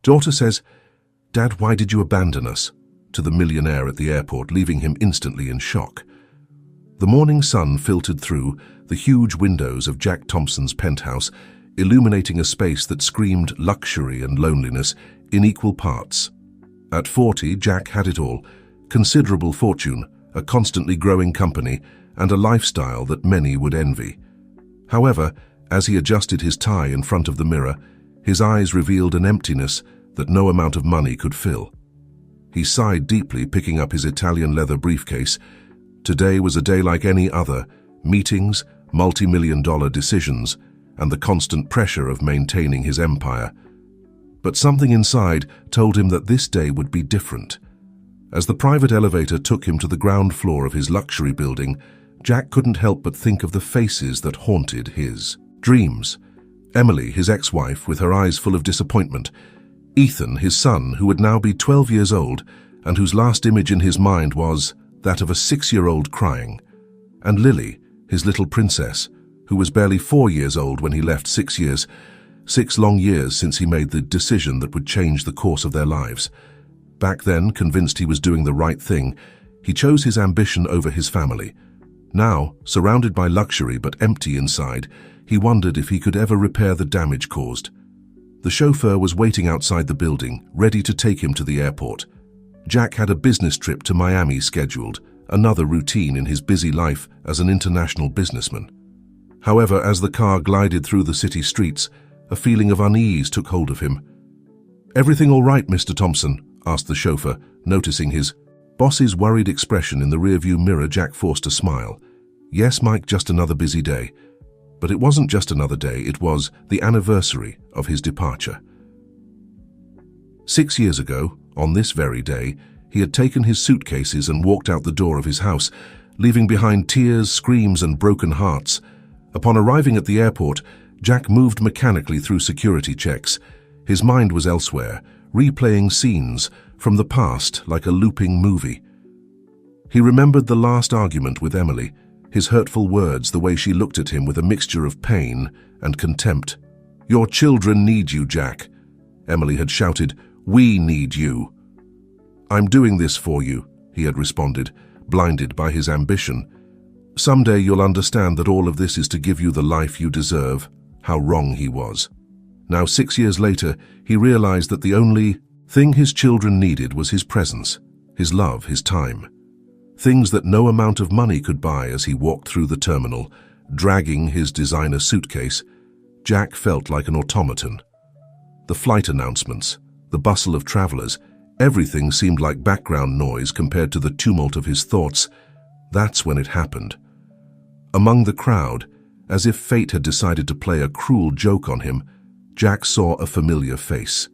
Daughter says, "Dad, why did you abandon us?" to the millionaire at the airport, leaving him instantly in shock. The morning sun filtered through the huge windows of Jack Thompson's penthouse, illuminating a space that screamed luxury and loneliness in equal parts. At 40, Jack had it all: considerable fortune, a constantly growing company, and a lifestyle that many would envy. However, as he adjusted his tie in front of the mirror, his eyes revealed an emptiness that no amount of money could fill. He sighed deeply, picking up his Italian leather briefcase. Today was a day like any other: meetings, multi-million-dollar decisions, and the constant pressure of maintaining his empire. But something inside told him that this day would be different. As the private elevator took him to the ground floor of his luxury building, Jack couldn't help but think of the faces that haunted his dreams. Emily, his ex-wife, with her eyes full of disappointment. Ethan, his son, who would now be 12 years old, and whose last image in his mind was that of a 6-year-old crying. And Lily, his little princess, who was barely 4 years old when he left. 6 long years since he made the decision that would change the course of their lives. Back then, convinced he was doing the right thing, he chose his ambition over his family. Now, surrounded by luxury but empty inside, he wondered if he could ever repair the damage caused. The chauffeur was waiting outside the building, ready to take him to the airport. Jack had a business trip to Miami scheduled, another routine in his busy life as an international businessman. However, as the car glided through the city streets, a feeling of unease took hold of him. "Everything all right, Mr. Thompson?" asked the chauffeur, noticing his boss's worried expression in the rearview mirror. Jack forced a smile. "Yes, Mike, just another busy day." But it wasn't just another day, it was the anniversary of his departure. 6 years ago, on this very day, he had taken his suitcases and walked out the door of his house, leaving behind tears, screams, and broken hearts. Upon arriving at the airport, Jack moved mechanically through security checks. His mind was elsewhere, replaying scenes from the past like a looping movie. He remembered the last argument with Emily, his hurtful words, the way she looked at him with a mixture of pain and contempt. "Your children need you, Jack," Emily had shouted. "We need you." "I'm doing this for you," he had responded, blinded by his ambition. "Someday you'll understand that all of this is to give you the life you deserve." How wrong he was. Now, 6 years later, he realized that the only thing his children needed was his presence, his love, his time. Things that no amount of money could buy. As he walked through the terminal, dragging his designer suitcase, Jack felt like an automaton. The flight announcements, the bustle of travelers, everything seemed like background noise compared to the tumult of his thoughts. That's when it happened. Among the crowd, as if fate had decided to play a cruel joke on him, Jack saw a familiar face.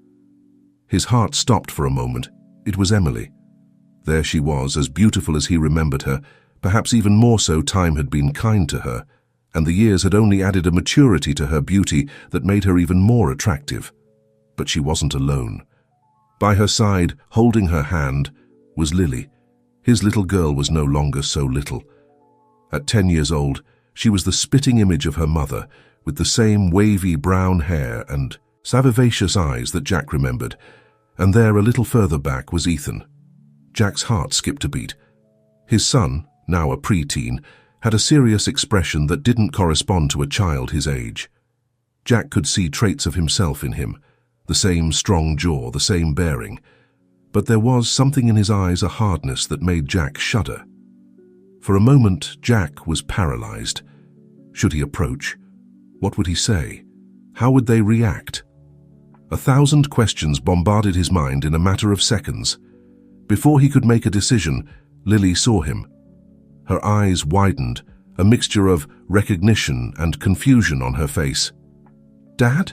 His heart stopped for a moment. It was Emily. There she was, as beautiful as he remembered her. Perhaps even more so. Time had been kind to her, and the years had only added a maturity to her beauty that made her even more attractive. But she wasn't alone. By her side, holding her hand, was Lily. His little girl was no longer so little. At 10 years old, she was the spitting image of her mother, with the same wavy brown hair and vivacious eyes that Jack remembered. And there, a little further back, was Ethan. Jack's heart skipped a beat. His son, now a preteen, had a serious expression that didn't correspond to a child his age. Jack could see traits of himself in him, the same strong jaw, the same bearing. But there was something in his eyes, a hardness that made Jack shudder. For a moment, Jack was paralyzed. Should he approach? What would he say? How would they react? 1,000 questions bombarded his mind in a matter of seconds. Before he could make a decision, Lily saw him. Her eyes widened, a mixture of recognition and confusion on her face. "Dad?"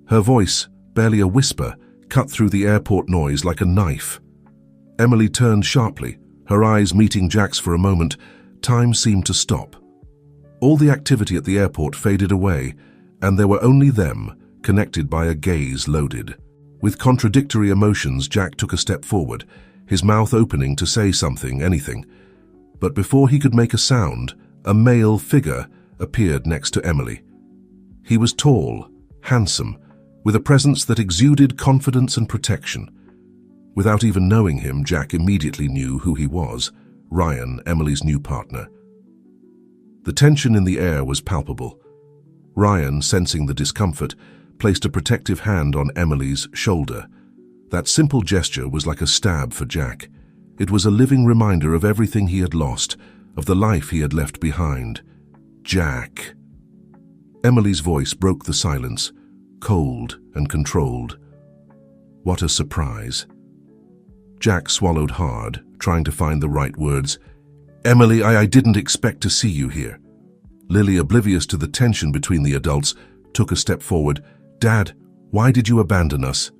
Her voice, barely a whisper, cut through the airport noise like a knife. Emily turned sharply, her eyes meeting Jack's for a moment. Time seemed to stop. All the activity at the airport faded away, and there were only them, connected by a gaze loaded. With contradictory emotions, Jack took a step forward, his mouth opening to say something, anything. But before he could make a sound, a male figure appeared next to Emily. He was tall, handsome, with a presence that exuded confidence and protection. Without even knowing him, Jack immediately knew who he was: Ryan, Emily's new partner. The tension in the air was palpable. Ryan, sensing the discomfort, placed a protective hand on Emily's shoulder. That simple gesture was like a stab for Jack. It was a living reminder of everything he had lost, of the life he had left behind. Jack. Emily's voice broke the silence, cold and controlled. What a surprise. Jack swallowed hard, trying to find the right words. "Emily, I didn't expect to see you here." Lily, oblivious to the tension between the adults, took a step forward. "Dad, why did you abandon us?"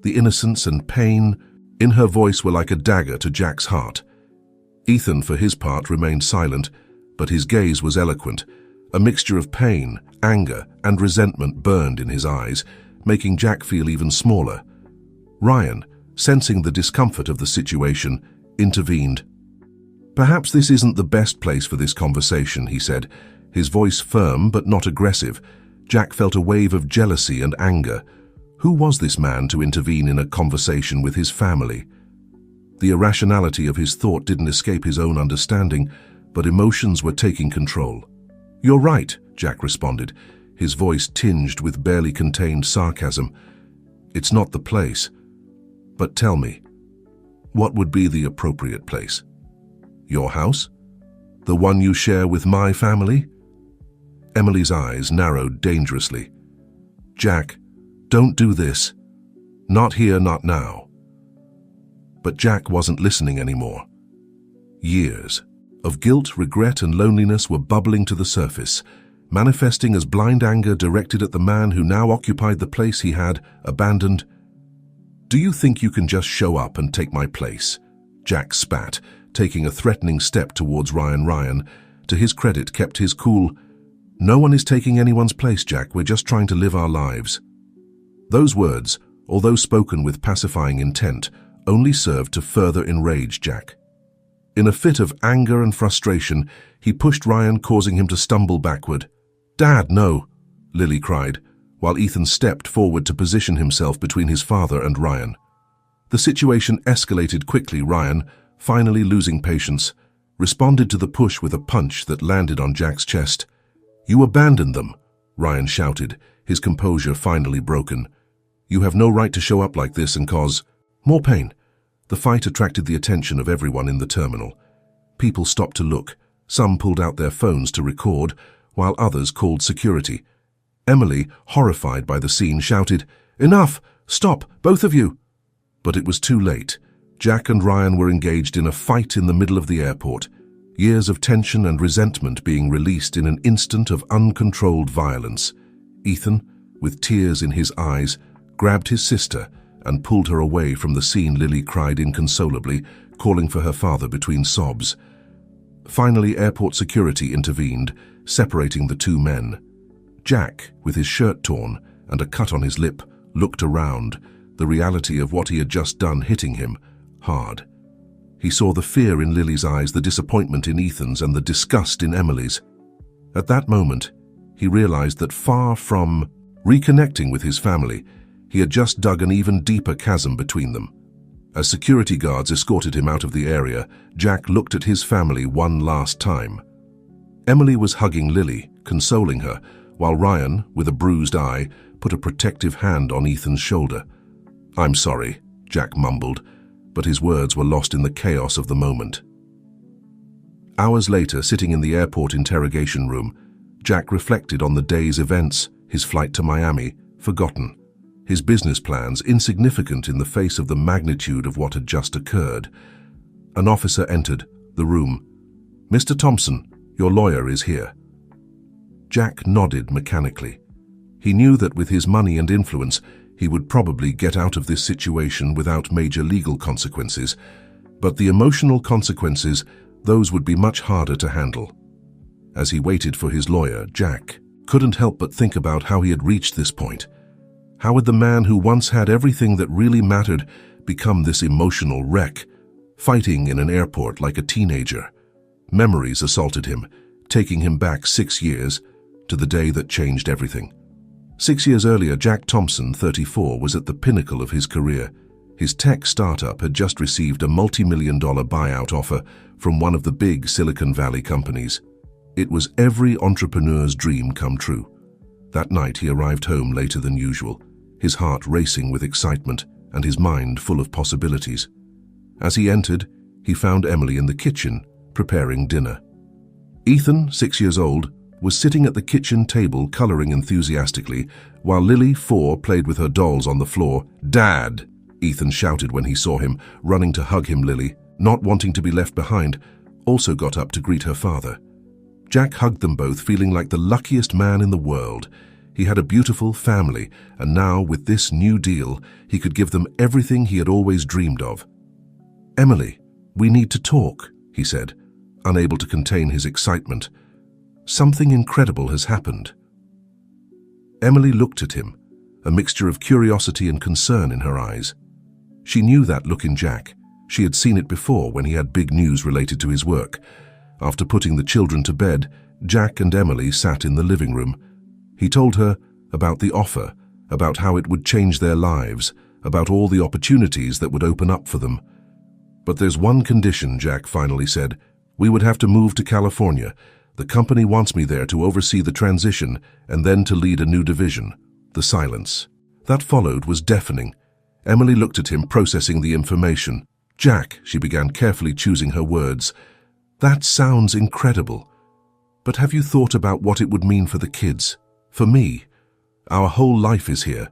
The innocence and pain in her voice were like a dagger to Jack's heart. Ethan, for his part, remained silent, but his gaze was eloquent. A mixture of pain, anger, and resentment burned in his eyes, making Jack feel even smaller. Ryan, sensing the discomfort of the situation, intervened. "Perhaps this isn't the best place for this conversation," he said, his voice firm but not aggressive. Jack felt a wave of jealousy and anger. Who was this man to intervene in a conversation with his family? The irrationality of his thought didn't escape his own understanding, but emotions were taking control. "You're right," Jack responded, his voice tinged with barely contained sarcasm. "It's not the place. But tell me, what would be the appropriate place? Your house? The one you share with my family?" Emily's eyes narrowed dangerously. "Jack, don't do this. Not here, not now." But Jack wasn't listening anymore. Years of guilt, regret, and loneliness were bubbling to the surface, manifesting as blind anger directed at the man who now occupied the place he had abandoned. "Do you think you can just show up and take my place?" Jack spat, taking a threatening step towards Ryan. Ryan, to his credit, kept his cool. "No one is taking anyone's place, Jack. We're just trying to live our lives." Those words, although spoken with pacifying intent, only served to further enrage Jack. In a fit of anger and frustration, he pushed Ryan, causing him to stumble backward. "Dad, no!" Lily cried, while Ethan stepped forward to position himself between his father and Ryan. The situation escalated quickly. Ryan, finally losing patience, responded to the push with a punch that landed on Jack's chest. "You abandoned them," Ryan shouted, his composure finally broken. "You have no right to show up like this and cause more pain." The fight attracted the attention of everyone in the terminal. People stopped to look. Some pulled out their phones to record, while others called security. Emily, horrified by the scene, shouted, "Enough! Stop, both of you!" But it was too late. Jack and Ryan were engaged in a fight in the middle of the airport, years of tension and resentment being released in an instant of uncontrolled violence. Ethan, with tears in his eyes, grabbed his sister and pulled her away from the scene. Lily cried inconsolably, calling for her father between sobs. Finally, airport security intervened, separating the two men. Jack, with his shirt torn and a cut on his lip, looked around, the reality of what he had just done hitting him hard. He saw the fear in Lily's eyes, the disappointment in Ethan's, and the disgust in Emily's. At that moment, he realized that far from reconnecting with his family, he had just dug an even deeper chasm between them. As security guards escorted him out of the area, Jack looked at his family one last time. Emily was hugging Lily, consoling her, while Ryan, with a bruised eye, put a protective hand on Ethan's shoulder. "I'm sorry," Jack mumbled, but his words were lost in the chaos of the moment. Hours later, sitting in the airport interrogation room, Jack reflected on the day's events, his flight to Miami, forgotten, his business plans insignificant in the face of the magnitude of what had just occurred. An officer entered the room. "Mr. Thompson, your lawyer is here." Jack nodded mechanically. He knew that with his money and influence, he would probably get out of this situation without major legal consequences, but the emotional consequences, those would be much harder to handle. As he waited for his lawyer, Jack couldn't help but think about how he had reached this point. How had the man who once had everything that really mattered become this emotional wreck, fighting in an airport like a teenager? Memories assaulted him, taking him back 6 years to the day that changed everything. 6 years earlier, Jack Thompson, 34, was at the pinnacle of his career. His tech startup had just received a multi-million-dollar buyout offer from one of the big Silicon Valley companies. It was every entrepreneur's dream come true. That night he arrived home later than usual, his heart racing with excitement and his mind full of possibilities. As he entered, he found Emily in the kitchen, preparing dinner. Ethan, 6 years old, was sitting at the kitchen table coloring enthusiastically, while Lily, 4, played with her dolls on the floor. "Dad!" Ethan shouted when he saw him, running to hug him. Lily, not wanting to be left behind, also got up to greet her father. Jack hugged them both, feeling like the luckiest man in the world. He had a beautiful family, and now, with this new deal, he could give them everything he had always dreamed of. "Emily, we need to talk," he said, unable to contain his excitement. "Something incredible has happened." Emily looked at him, a mixture of curiosity and concern in her eyes. She knew that look in Jack. She had seen it before when he had big news related to his work. After putting the children to bed, Jack and Emily sat in the living room. He told her about the offer, about how it would change their lives, about all the opportunities that would open up for them. "But there's one condition," Jack finally said. "We would have to move to California. The company wants me there to oversee the transition and then to lead a new division." The silence that followed was deafening. Emily looked at him, processing the information. "Jack," she began, carefully choosing her words, "that sounds incredible. But have you thought about what it would mean for the kids? For me? Our whole life is here.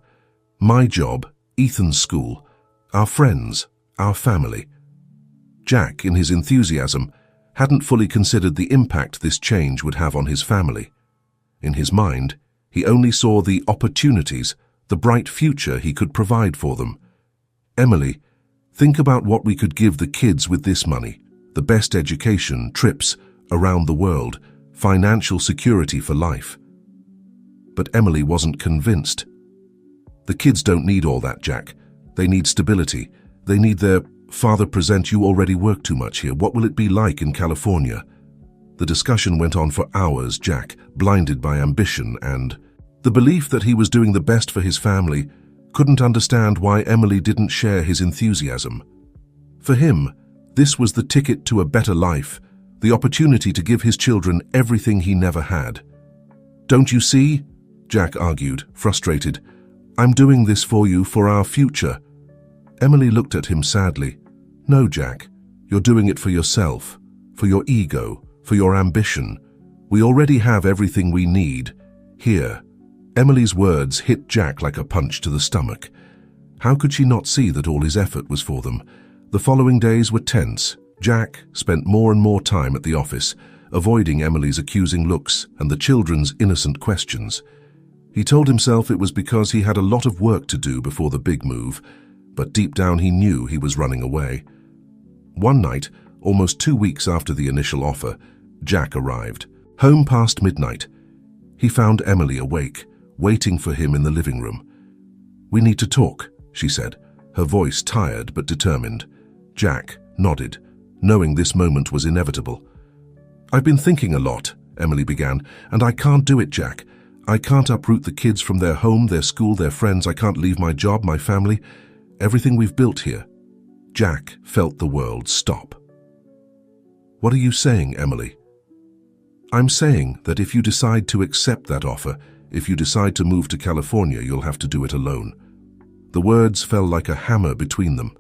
My job, Ethan's school, our friends, our family." Jack, in his enthusiasm, hadn't fully considered the impact this change would have on his family. In his mind, he only saw the opportunities, the bright future he could provide for them. "Emily, think about what we could give the kids with this money. The best education, trips around the world, financial security for life." But Emily wasn't convinced. "The kids don't need all that, Jack. They need stability. They need their father present. You already work too much here. What will it be like in California?" The discussion went on for hours. Jack, blinded by ambition and the belief that he was doing the best for his family, couldn't understand why Emily didn't share his enthusiasm. For him, this was the ticket to a better life, the opportunity to give his children everything he never had. "Don't you see?" Jack argued, frustrated. "I'm doing this for you, for our future." Emily looked at him sadly. "No, Jack, you're doing it for yourself, for your ego, for your ambition. We already have everything we need. Here." Emily's words hit Jack like a punch to the stomach. How could she not see that all his effort was for them? The following days were tense. Jack spent more and more time at the office, avoiding Emily's accusing looks and the children's innocent questions. He told himself it was because he had a lot of work to do before the big move, but deep down he knew he was running away. One night, almost 2 weeks after the initial offer, Jack arrived, home past midnight. He found Emily awake, waiting for him in the living room. "We need to talk," she said, her voice tired but determined. Jack nodded, knowing this moment was inevitable. "I've been thinking a lot," Emily began, "and I can't do it, Jack. I can't uproot the kids from their home, their school, their friends. I can't leave my job, my family, everything we've built here." Jack felt the world stop. "What are you saying, Emily?" "I'm saying that if you decide to accept that offer, if you decide to move to California, you'll have to do it alone." The words fell like a hammer between them.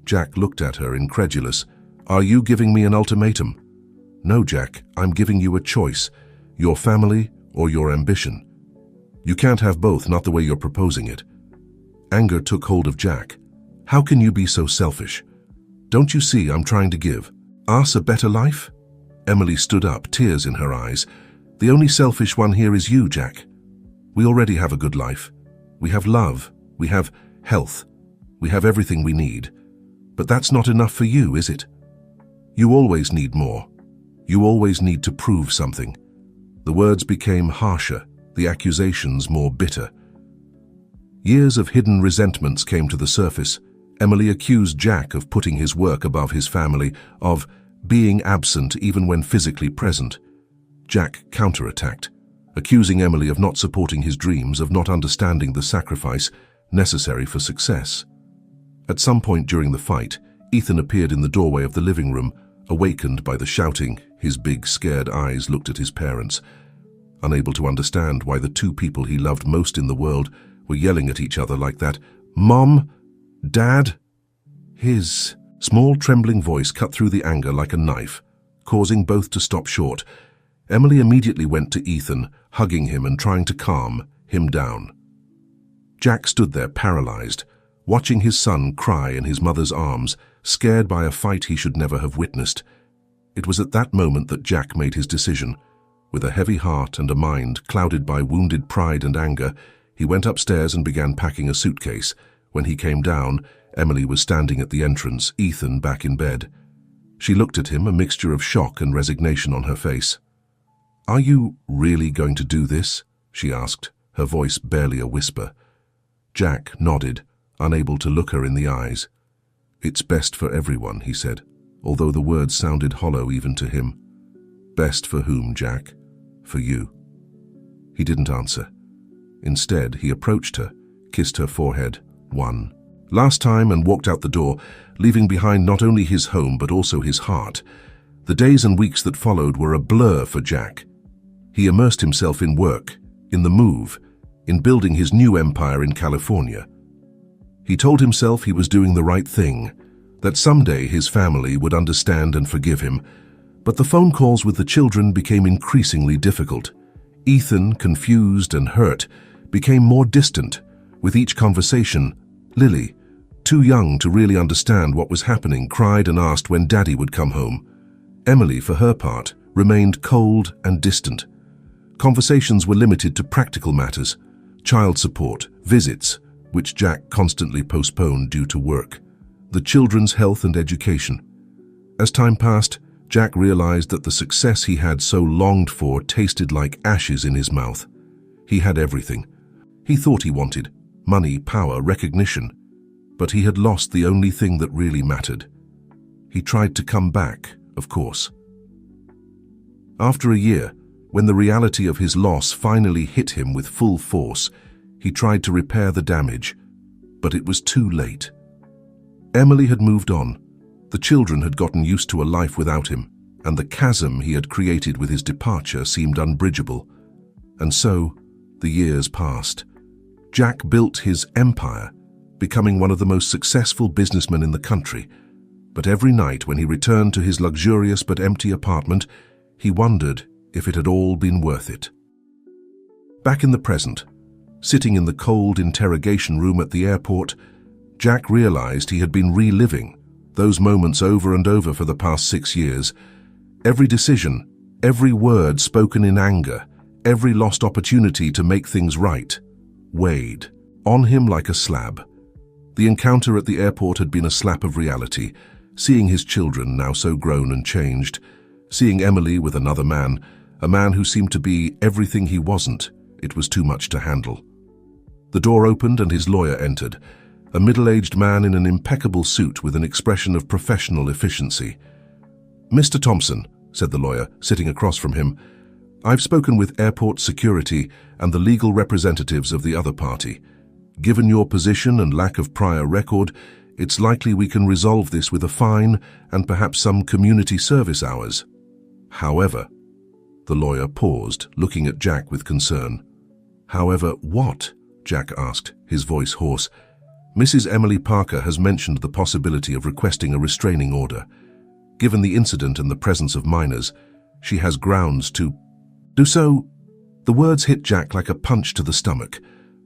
Jack looked at her, incredulous. "Are you giving me an ultimatum?" "No, Jack, I'm giving you a choice. Your family or your ambition. You can't have both, not the way you're proposing it." Anger took hold of Jack. "How can you be so selfish? Don't you see I'm trying to give us a better life?" Emily stood up, tears in her eyes. "The only selfish one here is you, Jack. We already have a good life. We have love. We have health. We have everything we need. But that's not enough for you, is it? You always need more. You always need to prove something." The words became harsher, the accusations more bitter. Years of hidden resentments came to the surface. Emily accused Jack of putting his work above his family, of being absent even when physically present. Jack counterattacked, accusing Emily of not supporting his dreams, of not understanding the sacrifice necessary for success. At some point during the fight, Ethan appeared in the doorway of the living room, awakened by the shouting. His big, scared eyes looked at his parents, unable to understand why the two people he loved most in the world were yelling at each other like that. "Mom? Dad?" His small, trembling voice cut through the anger like a knife, causing both to stop short. Emily immediately went to Ethan, hugging him and trying to calm him down. Jack stood there paralyzed, watching his son cry in his mother's arms, scared by a fight he should never have witnessed. It was at that moment that Jack made his decision. With a heavy heart and a mind clouded by wounded pride and anger, he went upstairs and began packing a suitcase. When he came down, Emily was standing at the entrance, Ethan back in bed. She looked at him, a mixture of shock and resignation on her face. "Are you really going to do this?" she asked, her voice barely a whisper. Jack nodded, unable to look her in the eyes. "It's best for everyone," he said, although the words sounded hollow even to him. "Best for whom, Jack? For you." He didn't answer. Instead, he approached her, kissed her forehead, one last time, and walked out the door, leaving behind not only his home but also his heart. The days and weeks that followed were a blur for Jack. He immersed himself in work, in the move, in building his new empire in California. He told himself he was doing the right thing, that someday his family would understand and forgive him. But the phone calls with the children became increasingly difficult. Ethan, confused and hurt, became more distant. With each conversation, Lily, too young to really understand what was happening, cried and asked when Daddy would come home. Emily, for her part, remained cold and distant. Conversations were limited to practical matters, child support, visits, which Jack constantly postponed due to work, the children's health and education. As time passed, Jack realized that the success he had so longed for tasted like ashes in his mouth. He had everything he thought he wanted: money, power, recognition. But he had lost the only thing that really mattered. He tried to come back, of course. After a year, when the reality of his loss finally hit him with full force, he tried to repair the damage, but it was too late. Emily had moved on. The children had gotten used to a life without him, and the chasm he had created with his departure seemed unbridgeable. And so, the years passed. Jack built his empire, becoming one of the most successful businessmen in the country. But every night when he returned to his luxurious but empty apartment, he wondered if it had all been worth it. Back in the present, sitting in the cold interrogation room at the airport, Jack realized he had been reliving those moments over and over for the past 6 years. Every decision, every word spoken in anger, every lost opportunity to make things right, weighed on him like a slab. The encounter at the airport had been a slap of reality, seeing his children now so grown and changed, seeing Emily with another man, a man who seemed to be everything he wasn't. It was too much to handle. The door opened and his lawyer entered, a middle-aged man in an impeccable suit with an expression of professional efficiency. "Mr. Thompson," said the lawyer, sitting across from him, "I've spoken with airport security and the legal representatives of the other party. Given your position and lack of prior record, it's likely we can resolve this with a fine and perhaps some community service hours. However," the lawyer paused, looking at Jack with concern. "However what?" Jack asked, his voice hoarse. "Mrs. Emily Parker has mentioned the possibility of requesting a restraining order. Given the incident and the presence of minors, she has grounds to do so." The words hit Jack like a punch to the stomach.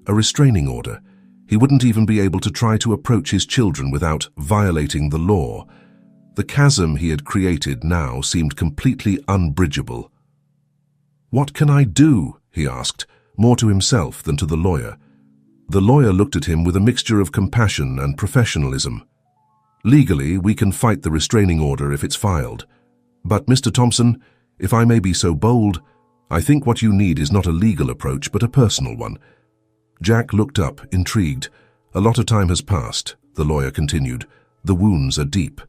A restraining order. He wouldn't even be able to try to approach his children without violating the law. The chasm he had created now seemed completely unbridgeable. "What can I do?" he asked, more to himself than to the lawyer. The lawyer looked at him with a mixture of compassion and professionalism. "Legally, we can fight the restraining order if it's filed. But, Mr. Thompson, if I may be so bold, I think what you need is not a legal approach but a personal one." Jack looked up, intrigued. "A lot of time has passed," the lawyer continued. "The wounds are deep.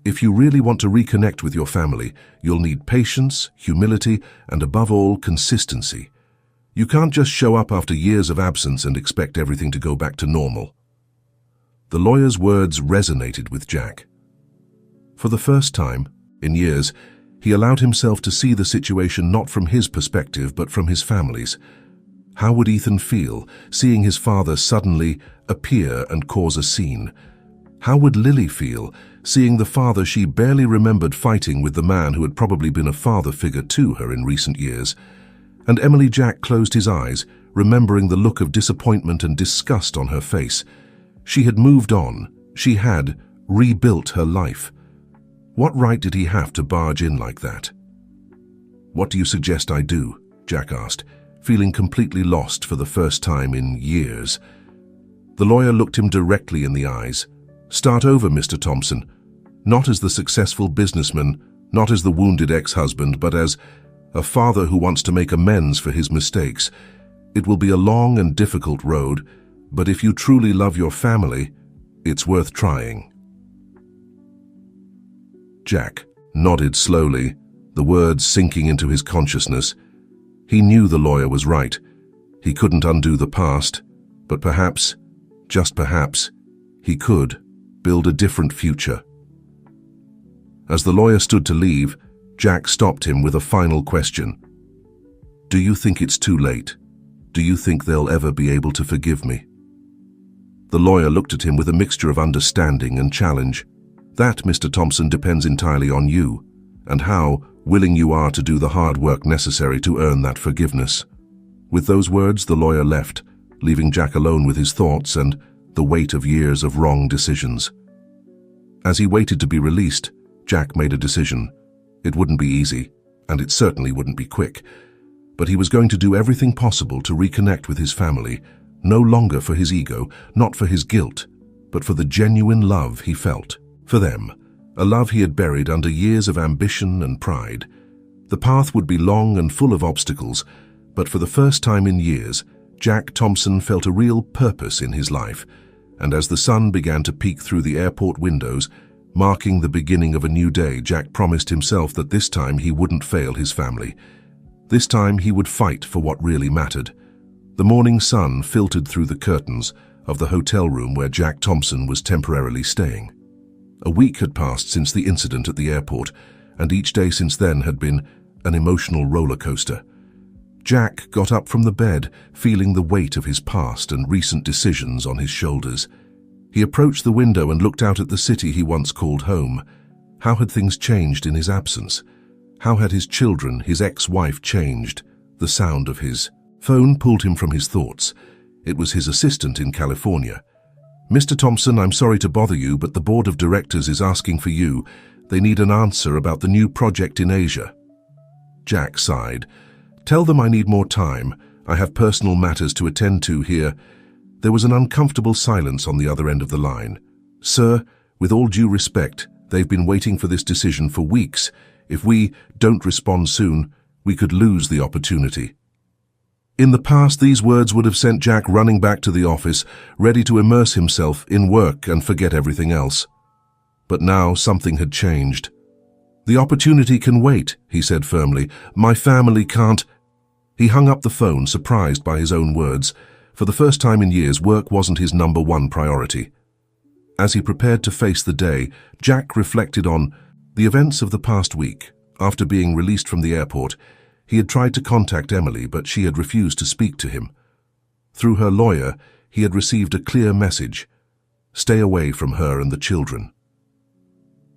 If you really want to reconnect with your family, you'll need patience, humility, and above all, consistency. You can't just show up after years of absence and expect everything to go back to normal. The lawyer's words resonated with Jack. For the first time, in years, he allowed himself to see the situation not from his perspective but from his family's. How would Ethan feel, seeing his father suddenly appear and cause a scene? How would Lily feel, seeing the father she barely remembered fighting with the man who had probably been a father figure to her in recent years? And Emily Jack closed his eyes, remembering the look of disappointment and disgust on her face. She had moved on. She had rebuilt her life. What right did he have to barge in like that? "What do you suggest I do?" Jack asked, feeling completely lost for the first time in years. The lawyer looked him directly in the eyes. "Start over, Mr. Thompson. Not as the successful businessman, not as the wounded ex-husband, but as a father who wants to make amends for his mistakes. It will be a long and difficult road, but if you truly love your family, it's worth trying." Jack nodded slowly, the words sinking into his consciousness. He knew the lawyer was right. He couldn't undo the past, but perhaps, just perhaps, he could build a different future. As the lawyer stood to leave, Jack stopped him with a final question. "Do you think it's too late? Do you think they'll ever be able to forgive me?" The lawyer looked at him with a mixture of understanding and challenge. "That, Mr. Thompson, depends entirely on you, and how willing you are to do the hard work necessary to earn that forgiveness." With those words, the lawyer left, leaving Jack alone with his thoughts and the weight of years of wrong decisions. As he waited to be released, Jack made a decision. It wouldn't be easy, and it certainly wouldn't be quick, but he was going to do everything possible to reconnect with his family, no longer for his ego, not for his guilt, but for the genuine love he felt for them, a love he had buried under years of ambition and pride. The path would be long and full of obstacles, but for the first time in years, Jack Thompson felt a real purpose in his life, and as the sun began to peek through the airport windows, marking the beginning of a new day, Jack promised himself that this time he wouldn't fail his family. This time he would fight for what really mattered. The morning sun filtered through the curtains of the hotel room where Jack Thompson was temporarily staying. A week had passed since the incident at the airport, and each day since then had been an emotional roller coaster. Jack got up from the bed, feeling the weight of his past and recent decisions on his shoulders. He approached the window and looked out at the city he once called home. How had things changed in his absence? How had his children, his ex-wife, changed? The sound of his phone pulled him from his thoughts. It was his assistant in California. "Mr. Thompson, I'm sorry to bother you, but the board of directors is asking for you. They need an answer about the new project in Asia." Jack sighed. "Tell them I need more time. I have personal matters to attend to here." There was an uncomfortable silence on the other end of the line. "Sir, with all due respect, they've been waiting for this decision for weeks. If we don't respond soon, we could lose the opportunity." In the past, these words would have sent Jack running back to the office, ready to immerse himself in work and forget everything else. But now something had changed. "The opportunity can wait," he said firmly. "My family can't." He hung up the phone, surprised by his own words. For the first time in years, work wasn't his number one priority. As he prepared to face the day, Jack reflected on the events of the past week. After being released from the airport, he had tried to contact Emily, but she had refused to speak to him. Through her lawyer, he had received a clear message: stay away from her and the children.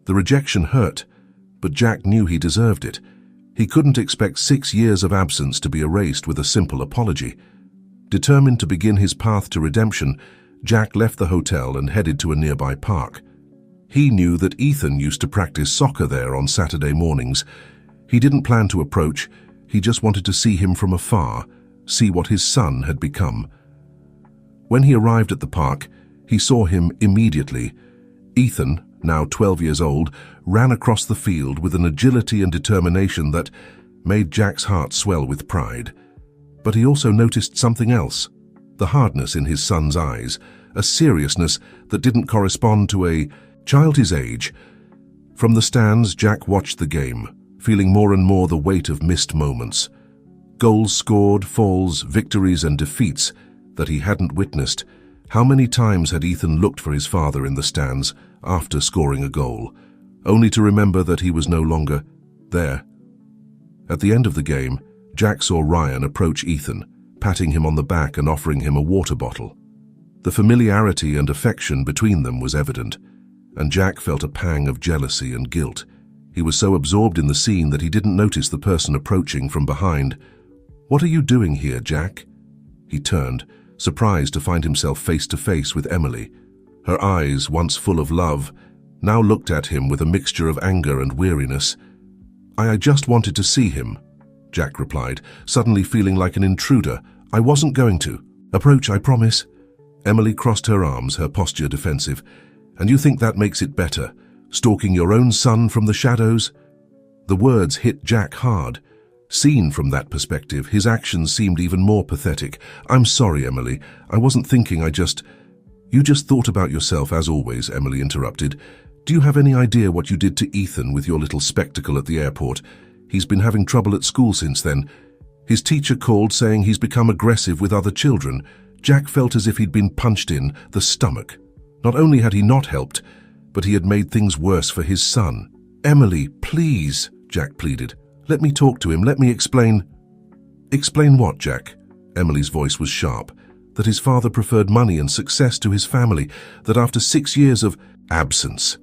The rejection hurt, but Jack knew he deserved it. He couldn't expect 6 years of absence to be erased with a simple apology. Determined to begin his path to redemption, Jack left the hotel and headed to a nearby park. He knew that Ethan used to practice soccer there on Saturday mornings. He didn't plan to approach, he just wanted to see him from afar, see what his son had become. When he arrived at the park, he saw him immediately. Ethan, now 12 years old, ran across the field with an agility and determination that made Jack's heart swell with pride. But he also noticed something else, the hardness in his son's eyes, a seriousness that didn't correspond to a child his age. From the stands, Jack watched the game, feeling more and more the weight of missed moments. Goals scored, falls, victories and defeats that he hadn't witnessed. How many times had Ethan looked for his father in the stands after scoring a goal, only to remember that he was no longer there? At the end of the game, Jack saw Ryan approach Ethan, patting him on the back and offering him a water bottle. The familiarity and affection between them was evident, and Jack felt a pang of jealousy and guilt. He was so absorbed in the scene that he didn't notice the person approaching from behind. "What are you doing here, Jack?" He turned, surprised to find himself face to face with Emily. Her eyes, once full of love, now looked at him with a mixture of anger and weariness. I just wanted to see him," Jack replied, suddenly feeling like an intruder. "I wasn't going to. Approach, I promise." Emily crossed her arms, her posture defensive. "And you think that makes it better, stalking your own son from the shadows?" The words hit Jack hard. Seen from that perspective, his actions seemed even more pathetic. "I'm sorry, Emily. I wasn't thinking, You just thought about yourself, as always," Emily interrupted. "Do you have any idea what you did to Ethan with your little spectacle at the airport? He's been having trouble at school since then. His teacher called saying he's become aggressive with other children." Jack felt as if he'd been punched in the stomach. Not only had he not helped, but he had made things worse for his son. "Emily, please," Jack pleaded. "Let me talk to him. Let me explain." "Explain what, Jack?" Emily's voice was sharp. "That his father preferred money and success to his family, that after 6 years of absence,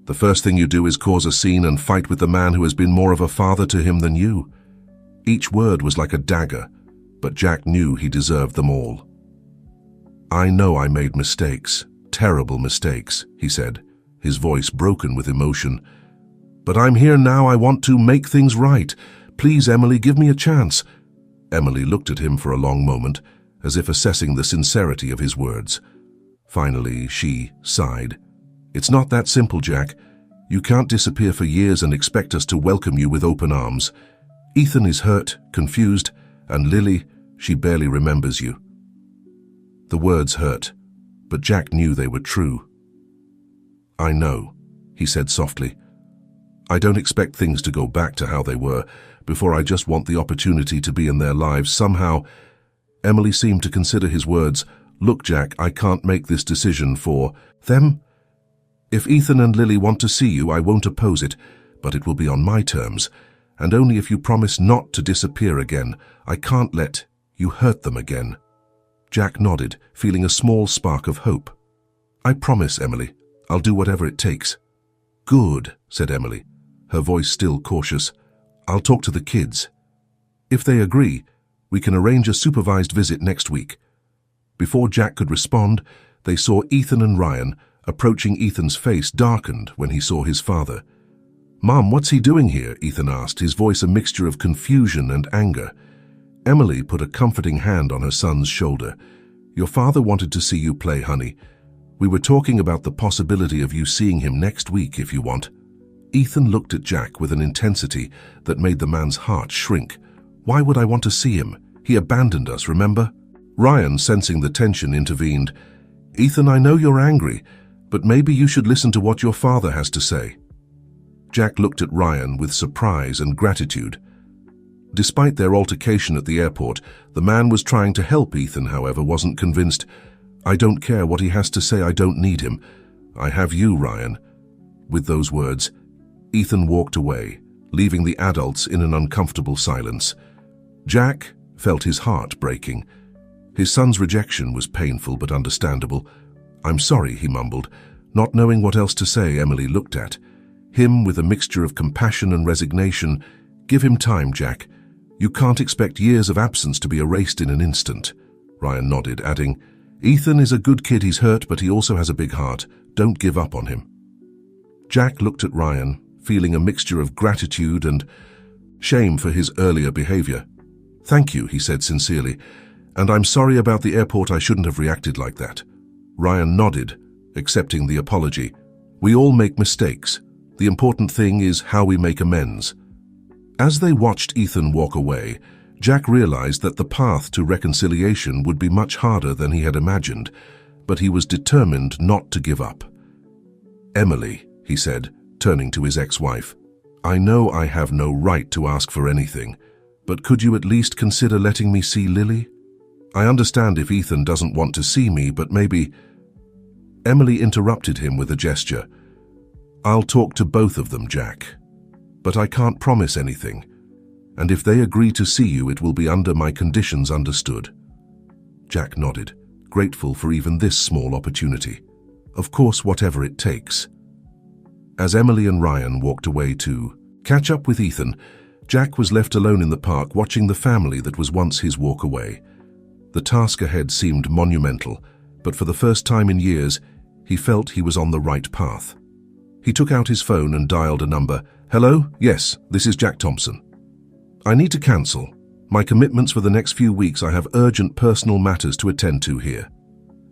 the first thing you do is cause a scene and fight with the man who has been more of a father to him than you." Each word was like a dagger, but Jack knew he deserved them all. "I know I made mistakes, terrible mistakes," he said, his voice broken with emotion. "But I'm here now. I want to make things right. Please, Emily, give me a chance." Emily looked at him for a long moment, as if assessing the sincerity of his words. Finally, she sighed. "It's not that simple, Jack. You can't disappear for years and expect us to welcome you with open arms. Ethan is hurt, confused, and Lily, she barely remembers you." The words hurt, but Jack knew they were true. "I know," he said softly. "I don't expect things to go back to how they were before. I just want the opportunity to be in their lives somehow." Emily seemed to consider his words. "Look, Jack, I can't make this decision for them. If Ethan and Lily want to see you, I won't oppose it, but it will be on my terms, and only if you promise not to disappear again. I can't let you hurt them again." Jack nodded, feeling a small spark of hope. "I promise, Emily. I'll do whatever it takes." "Good," said Emily, her voice still cautious. "I'll talk to the kids. If they agree, we can arrange a supervised visit next week." Before Jack could respond, they saw Ethan and Ryan approaching. Ethan's face darkened when he saw his father. "Mom, what's he doing here?" Ethan asked, his voice a mixture of confusion and anger. Emily put a comforting hand on her son's shoulder. "Your father wanted to see you play, honey. We were talking about the possibility of you seeing him next week if you want." Ethan looked at Jack with an intensity that made the man's heart shrink. "Why would I want to see him? He abandoned us, remember?" Ryan, sensing the tension, intervened. "Ethan, I know you're angry, but maybe you should listen to what your father has to say." Jack looked at Ryan with surprise and gratitude. Despite their altercation at the airport, the man was trying to help. Ethan, however, wasn't convinced. "I don't care what he has to say. I don't need him. I have you, Ryan." With those words, Ethan walked away, leaving the adults in an uncomfortable silence. Jack felt his heart breaking. His son's rejection was painful but understandable. "I'm sorry," he mumbled. Not knowing what else to say, Emily looked at him with a mixture of compassion and resignation. "Give him time, Jack. You can't expect years of absence to be erased in an instant." Ryan nodded, adding, "Ethan is a good kid. He's hurt, but he also has a big heart. Don't give up on him." Jack looked at Ryan, feeling a mixture of gratitude and shame for his earlier behavior. "Thank you," he said sincerely, "and I'm sorry about the airport. I shouldn't have reacted like that." Ryan nodded, accepting the apology. "We all make mistakes. The important thing is how we make amends." As they watched Ethan walk away, Jack realized that the path to reconciliation would be much harder than he had imagined, but he was determined not to give up. "Emily," he said, turning to his ex-wife, "I know I have no right to ask for anything, but could you at least consider letting me see Lily? I understand if Ethan doesn't want to see me, but maybe—" Emily interrupted him with a gesture. "I'll talk to both of them, Jack. But I can't promise anything. And if they agree to see you, it will be under my conditions, understood?" Jack nodded, grateful for even this small opportunity. Of course, whatever it takes. As Emily and Ryan walked away to catch up with Ethan, Jack was left alone in the park watching the family that was once his walk away. The task ahead seemed monumental, but for the first time in years, he felt he was on the right path. He took out his phone and dialed a number. "Hello? Yes, this is Jack Thompson. I need to cancel. My commitments for the next few weeks. I have urgent personal matters to attend to here."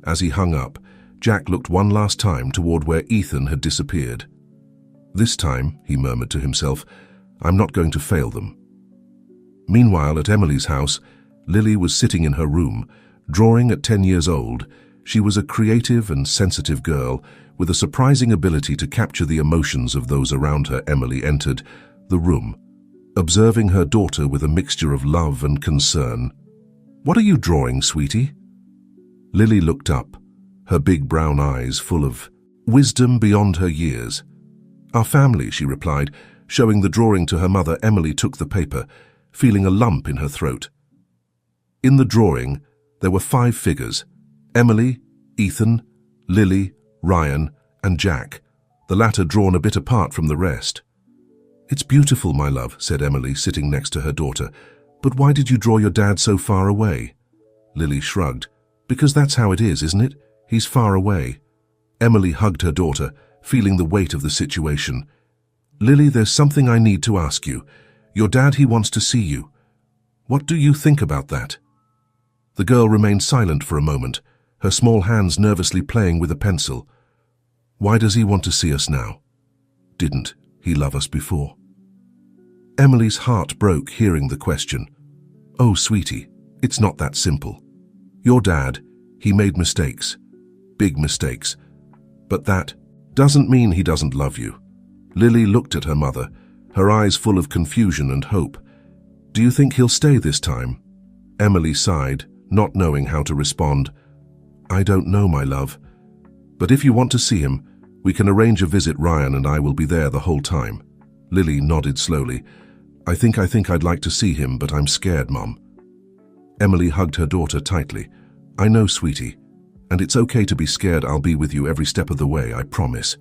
As he hung up, Jack looked one last time toward where Ethan had disappeared. "This time," he murmured to himself, "I'm not going to fail them." Meanwhile, at Emily's house, Lily was sitting in her room, drawing at 10 years old. She was a creative and sensitive girl with a surprising ability to capture the emotions of those around her. Emily entered the room, observing her daughter with a mixture of love and concern. "What are you drawing, sweetie?" Lily looked up, her big brown eyes full of wisdom beyond her years. "Our family," she replied, showing the drawing to her mother. Emily took the paper, feeling a lump in her throat. In the drawing, there were 5 figures: Emily, Ethan, Lily, Ryan, and Jack, the latter drawn a bit apart from the rest. "It's beautiful, my love," said Emily, sitting next to her daughter. "But why did you draw your dad so far away?" Lily shrugged. "Because that's how it is, isn't it? He's far away." Emily hugged her daughter, feeling the weight of the situation. "Lily, there's something I need to ask you. Your dad, he wants to see you. What do you think about that?" The girl remained silent for a moment, her small hands nervously playing with a pencil. "Why does he want to see us now? Didn't he love us before?" Emily's heart broke hearing the question. "Oh, sweetie, it's not that simple. Your dad, he made mistakes, big mistakes. But that doesn't mean he doesn't love you." Lily looked at her mother, her eyes full of confusion and hope. "Do you think he'll stay this time?" Emily sighed, not knowing how to respond. "I don't know, my love. But if you want to see him, we can arrange a visit. Ryan and I will be there the whole time." Lily nodded slowly. I think I'd like to see him, but I'm scared, Mom." Emily hugged her daughter tightly. "I know, sweetie. And it's okay to be scared. I'll be with you every step of the way, I promise."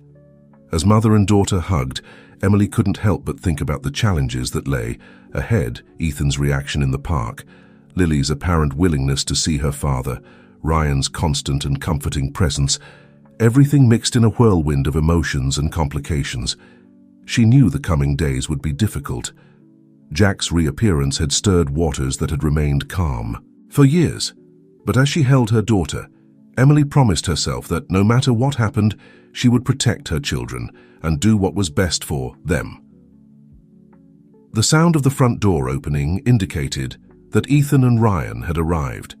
As mother and daughter hugged, Emily couldn't help but think about the challenges that lay ahead: Ethan's reaction in the park, Lily's apparent willingness to see her father, Ryan's constant and comforting presence, everything mixed in a whirlwind of emotions and complications. She knew the coming days would be difficult. Jack's reappearance had stirred waters that had remained calm for years. But as she held her daughter, Emily promised herself that no matter what happened, she would protect her children and do what was best for them. The sound of the front door opening indicated that Ethan and Ryan had arrived.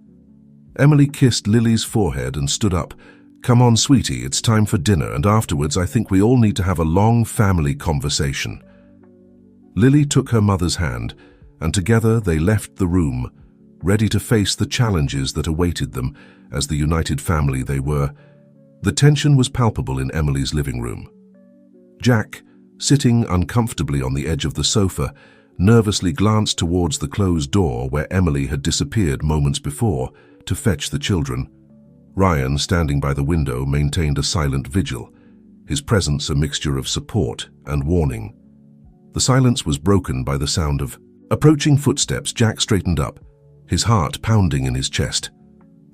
Emily kissed Lily's forehead and stood up. "Come on, sweetie, it's time for dinner, and afterwards I think we all need to have a long family conversation." Lily took her mother's hand, and together they left the room, ready to face the challenges that awaited them as the united family they were. The tension was palpable in Emily's living room. Jack, sitting uncomfortably on the edge of the sofa, nervously glanced towards the closed door where Emily had disappeared moments before to fetch the children. Ryan, standing by the window, maintained a silent vigil, his presence a mixture of support and warning. The silence was broken by the sound of approaching footsteps. Jack straightened up, his heart pounding in his chest.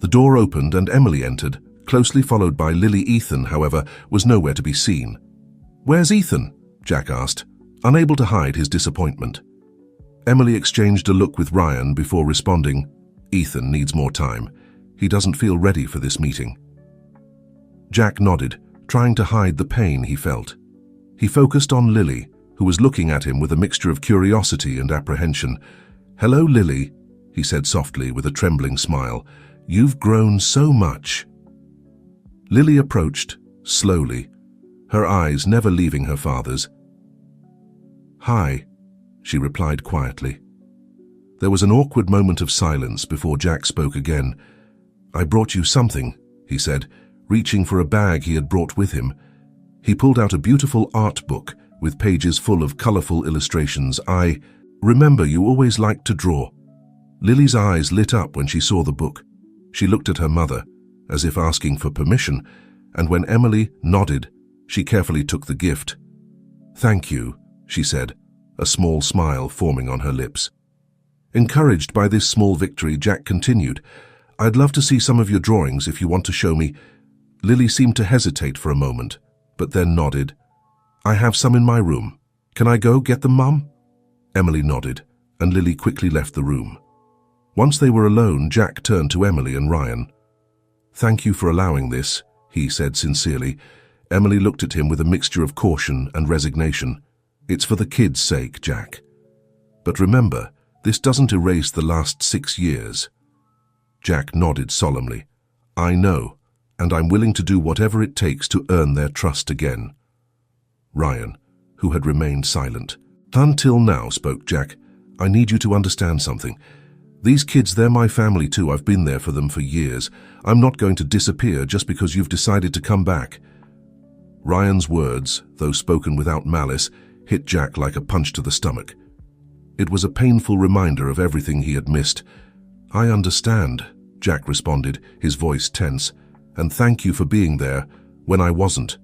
The door opened and Emily entered, closely followed by Lily. Ethan, however, was nowhere to be seen. "Where's Ethan?" Jack asked, unable to hide his disappointment. Emily exchanged a look with Ryan before responding, "Ethan needs more time. He doesn't feel ready for this meeting." Jack nodded, trying to hide the pain he felt. He focused on Lily, who was looking at him with a mixture of curiosity and apprehension. "Hello, Lily," he said softly with a trembling smile. "You've grown so much." Lily approached, slowly, her eyes never leaving her father's. "Hi," she replied quietly. There was an awkward moment of silence before Jack spoke again. "I brought you something," he said, reaching for a bag he had brought with him. He pulled out a beautiful art book with pages full of colorful illustrations. "I remember you always liked to draw." Lily's eyes lit up when she saw the book. She looked at her mother, as if asking for permission, and when Emily nodded, she carefully took the gift. "Thank you," she said, a small smile forming on her lips. Encouraged by this small victory, Jack continued, "I'd love to see some of your drawings if you want to show me." Lily seemed to hesitate for a moment, but then nodded. "I have some in my room. Can I go get them, Mum?" Emily nodded, and Lily quickly left the room. Once they were alone, Jack turned to Emily and Ryan. "Thank you for allowing this," he said sincerely. Emily looked at him with a mixture of caution and resignation. "It's for the kids' sake, Jack. But remember, this doesn't erase the last 6 years." Jack nodded solemnly. "I know, and I'm willing to do whatever it takes to earn their trust again." Ryan, who had remained silent. "Until now," spoke Jack, "I need you to understand something. These kids, they're my family too. I've been there for them for years. I'm not going to disappear just because you've decided to come back." Ryan's words, though spoken without malice, hit Jack like a punch to the stomach. It was a painful reminder of everything he had missed. "I understand," Jack responded, his voice tense, "and thank you for being there when I wasn't."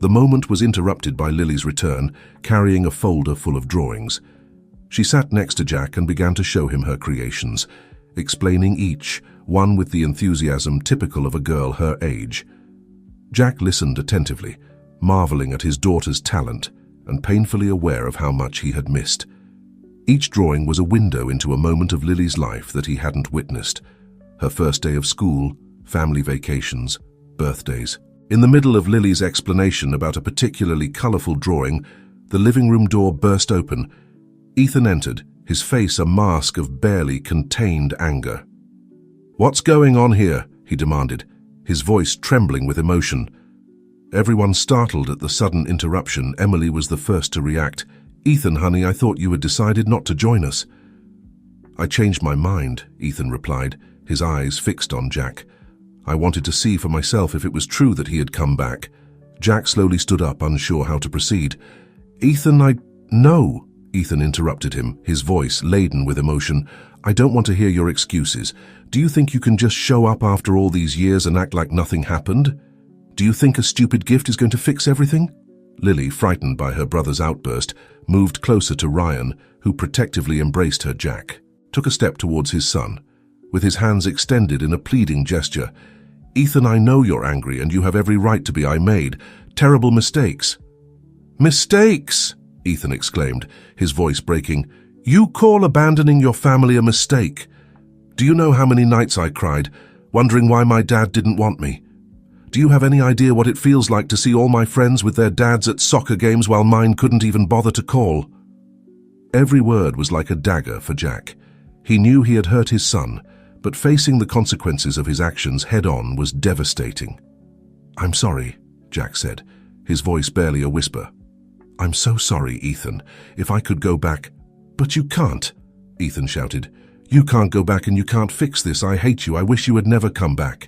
The moment was interrupted by Lily's return, carrying a folder full of drawings. She sat next to Jack and began to show him her creations, explaining each, one with the enthusiasm typical of a girl her age. Jack listened attentively, marveling at his daughter's talent and painfully aware of how much he had missed. Each drawing was a window into a moment of Lily's life that he hadn't witnessed. Her first day of school, family vacations, birthdays. In the middle of Lily's explanation about a particularly colorful drawing, the living room door burst open. Ethan entered, his face a mask of barely contained anger. "What's going on here?" he demanded, his voice trembling with emotion. Everyone startled at the sudden interruption. Emily was the first to react. "Ethan, honey, I thought you had decided not to join us." "I changed my mind," Ethan replied, his eyes fixed on Jack. "I wanted to see for myself if it was true that he had come back." Jack slowly stood up, unsure how to proceed. "Ethan, No," Ethan interrupted him, his voice laden with emotion. "I don't want to hear your excuses. Do you think you can just show up after all these years and act like nothing happened? Do you think a stupid gift is going to fix everything?" Lily, frightened by her brother's outburst, moved closer to Ryan, who protectively embraced her. Jack took a step towards his son, with his hands extended in a pleading gesture. "Ethan, I know you're angry, and you have every right to be. I made terrible mistakes." "Mistakes!" Ethan exclaimed, his voice breaking. "You call abandoning your family a mistake? Do you know how many nights I cried, wondering why my dad didn't want me? Do you have any idea what it feels like to see all my friends with their dads at soccer games while mine couldn't even bother to call?" Every word was like a dagger for Jack. He knew he had hurt his son, but facing the consequences of his actions head-on was devastating. "I'm sorry," Jack said, his voice barely a whisper. "I'm so sorry, Ethan. If I could go back—" "But you can't," Ethan shouted. "You can't go back and you can't fix this. I hate you. I wish you had never come back."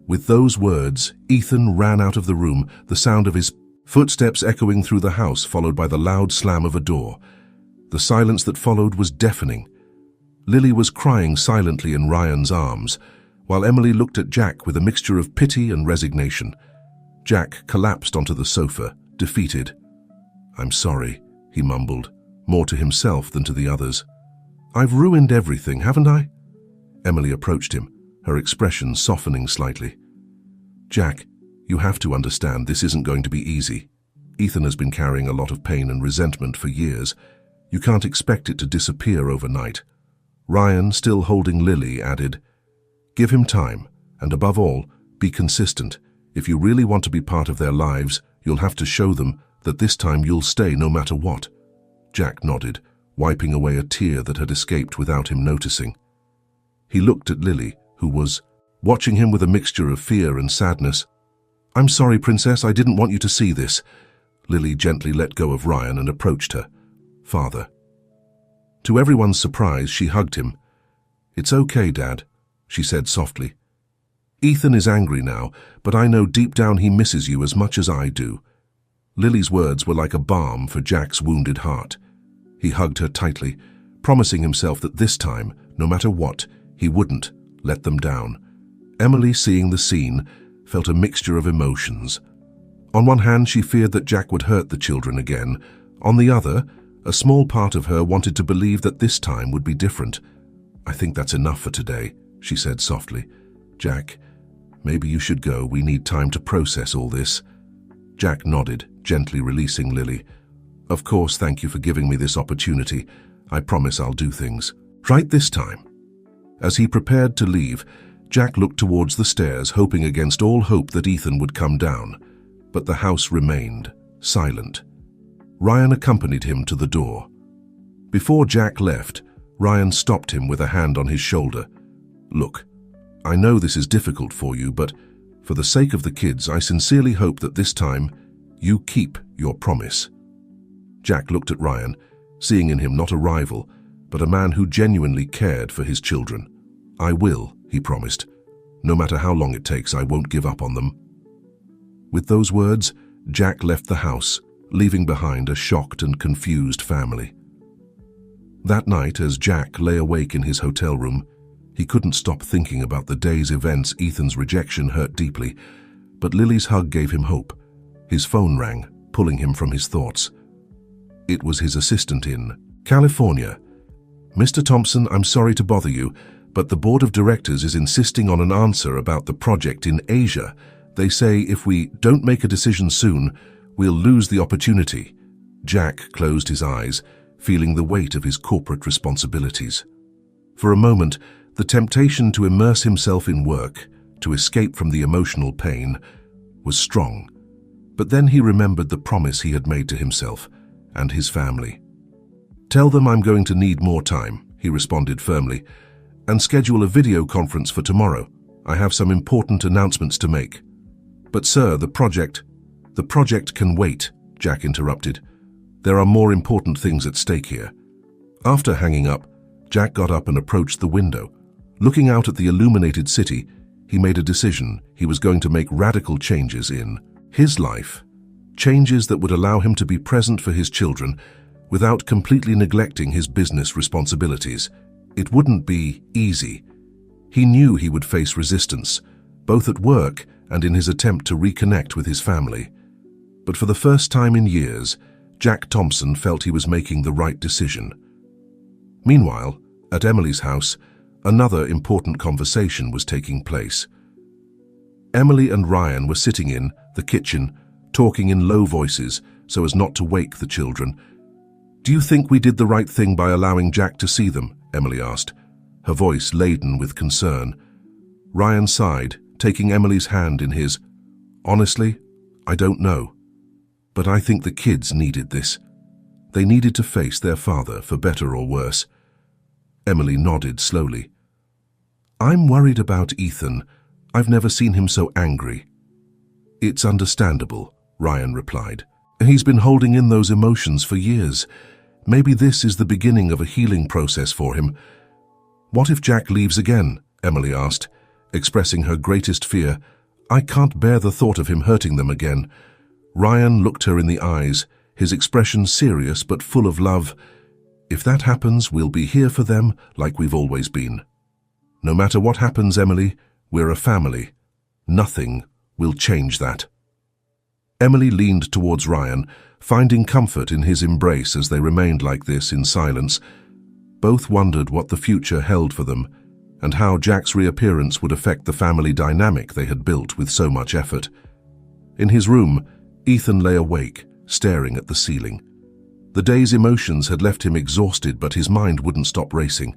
With those words, Ethan ran out of the room, the sound of his footsteps echoing through the house, followed by the loud slam of a door. The silence that followed was deafening. Lily was crying silently in Ryan's arms, while Emily looked at Jack with a mixture of pity and resignation. Jack collapsed onto the sofa, defeated. "I'm sorry," he mumbled, more to himself than to the others. "I've ruined everything, haven't I?" Emily approached him, her expression softening slightly. "Jack, you have to understand this isn't going to be easy. Ethan has been carrying a lot of pain and resentment for years. You can't expect it to disappear overnight." Ryan, still holding Lily, added, "Give him time, and above all, be consistent. If you really want to be part of their lives, you'll have to show them that this time you'll stay no matter what." Jack nodded, wiping away a tear that had escaped without him noticing. He looked at Lily, who was watching him with a mixture of fear and sadness. "I'm sorry, Princess, I didn't want you to see this." Lily gently let go of Ryan and approached her. "Father." To everyone's surprise, she hugged him. "It's okay, Dad," she said softly. "Ethan is angry now, but I know deep down he misses you as much as I do." Lily's words were like a balm for Jack's wounded heart. He hugged her tightly, promising himself that this time, no matter what, he wouldn't let them down. Emily, seeing the scene, felt a mixture of emotions. On one hand, she feared that Jack would hurt the children again. On the other, a small part of her wanted to believe that this time would be different. "I think that's enough for today," she said softly. "Jack, maybe you should go. We need time to process all this." Jack nodded, gently releasing Lily. "Of course, thank you for giving me this opportunity. I promise I'll do things right this time." As he prepared to leave, Jack looked towards the stairs, hoping against all hope that Ethan would come down. But the house remained silent. Ryan accompanied him to the door. Before Jack left, Ryan stopped him with a hand on his shoulder. "Look, I know this is difficult for you, but for the sake of the kids, I sincerely hope that this time you keep your promise." Jack looked at Ryan, seeing in him not a rival, but a man who genuinely cared for his children. "I will," he promised. "No matter how long it takes, I won't give up on them." With those words, Jack left the house, leaving behind a shocked and confused family. That night, as Jack lay awake in his hotel room, he couldn't stop thinking about the day's events. Ethan's rejection hurt deeply, but Lily's hug gave him hope. His phone rang, pulling him from his thoughts. It was his assistant in California. "Mr. Thompson, I'm sorry to bother you, but the board of directors is insisting on an answer about the project in Asia. They say if we don't make a decision soon, we'll lose the opportunity." Jack closed his eyes, feeling the weight of his corporate responsibilities. For a moment, the temptation to immerse himself in work, to escape from the emotional pain, was strong. But then he remembered the promise he had made to himself and his family. "Tell them I'm going to need more time," he responded firmly, "and schedule a video conference for tomorrow. I have some important announcements to make." "But sir, the project can wait," Jack interrupted. "There are more important things at stake here." After hanging up, Jack got up and approached the window. Looking out at the illuminated city, he made a decision. He was going to make radical changes in his life. Changes that would allow him to be present for his children without completely neglecting his business responsibilities. It wouldn't be easy. He knew he would face resistance, both at work and in his attempt to reconnect with his family. But for the first time in years, Jack Thompson felt he was making the right decision. Meanwhile, at Emily's house, another important conversation was taking place. Emily and Ryan were sitting in the kitchen, talking in low voices so as not to wake the children. "Do you think we did the right thing by allowing Jack to see them?" Emily asked, her voice laden with concern. Ryan sighed, taking Emily's hand in his. "Honestly, I don't know. But I think the kids needed this. They needed to face their father, for better or worse." Emily nodded slowly. "I'm worried about Ethan. I've never seen him so angry." "It's understandable," Ryan replied. "He's been holding in those emotions for years. Maybe this is the beginning of a healing process for him." "What if Jack leaves again?" Emily asked, expressing her greatest fear. "I can't bear the thought of him hurting them again." Ryan looked her in the eyes, his expression serious but full of love. "If that happens, we'll be here for them like we've always been. No matter what happens, Emily, we're a family. Nothing will change that." Emily leaned towards Ryan, finding comfort in his embrace as they remained like this in silence. Both wondered what the future held for them and how Jack's reappearance would affect the family dynamic they had built with so much effort. In his room, Ethan lay awake, staring at the ceiling. The day's emotions had left him exhausted, but his mind wouldn't stop racing.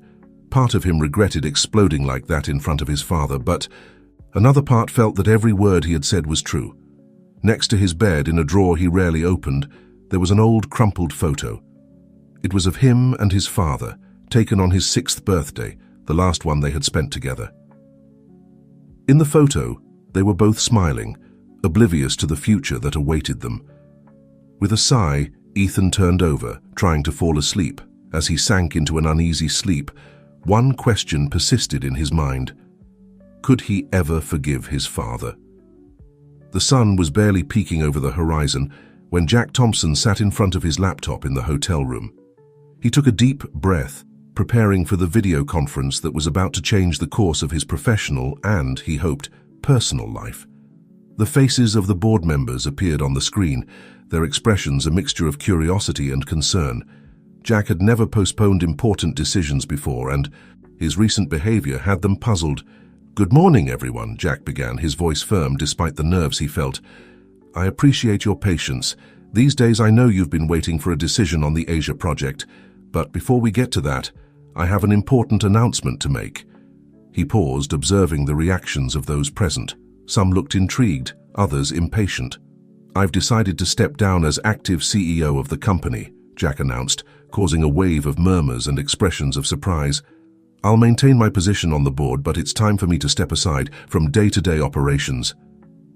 Part of him regretted exploding like that in front of his father, but another part felt that every word he had said was true. Next to his bed, in a drawer he rarely opened, there was an old crumpled photo. It was of him and his father, taken on his 6th birthday, the last one they had spent together. In the photo, they were both smiling, oblivious to the future that awaited them. With a sigh, Ethan turned over, trying to fall asleep, As he sank into an uneasy sleep, one question persisted in his mind. Could he ever forgive his father? The sun was barely peeking over the horizon when Jack Thompson sat in front of his laptop in the hotel room. He took a deep breath, preparing for the video conference that was about to change the course of his professional and, he hoped, personal life. The faces of the board members appeared on the screen, their expressions a mixture of curiosity and concern. Jack had never postponed important decisions before, and his recent behavior had them puzzled. "Good morning, everyone," Jack began, his voice firm despite the nerves he felt. "I appreciate your patience. These days I know you've been waiting for a decision on the Asia project, but before we get to that, I have an important announcement to make." He paused, observing the reactions of those present. Some looked intrigued, others impatient. "I've decided to step down as active CEO of the company," Jack announced, causing a wave of murmurs and expressions of surprise. "I'll maintain my position on the board, but it's time for me to step aside from day-to-day operations."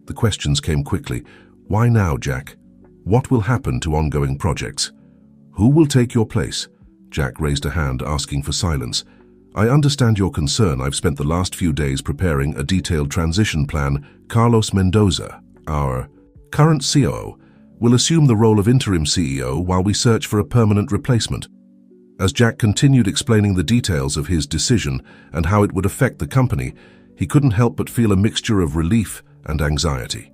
The questions came quickly. "Why now, Jack? What will happen to ongoing projects? Who will take your place?" Jack raised a hand, asking for silence. "I understand your concern. I've spent the last few days preparing a detailed transition plan. Carlos Mendoza, our current COO, will assume the role of interim CEO while we search for a permanent replacement." As Jack continued explaining the details of his decision and how it would affect the company, he couldn't help but feel a mixture of relief and anxiety.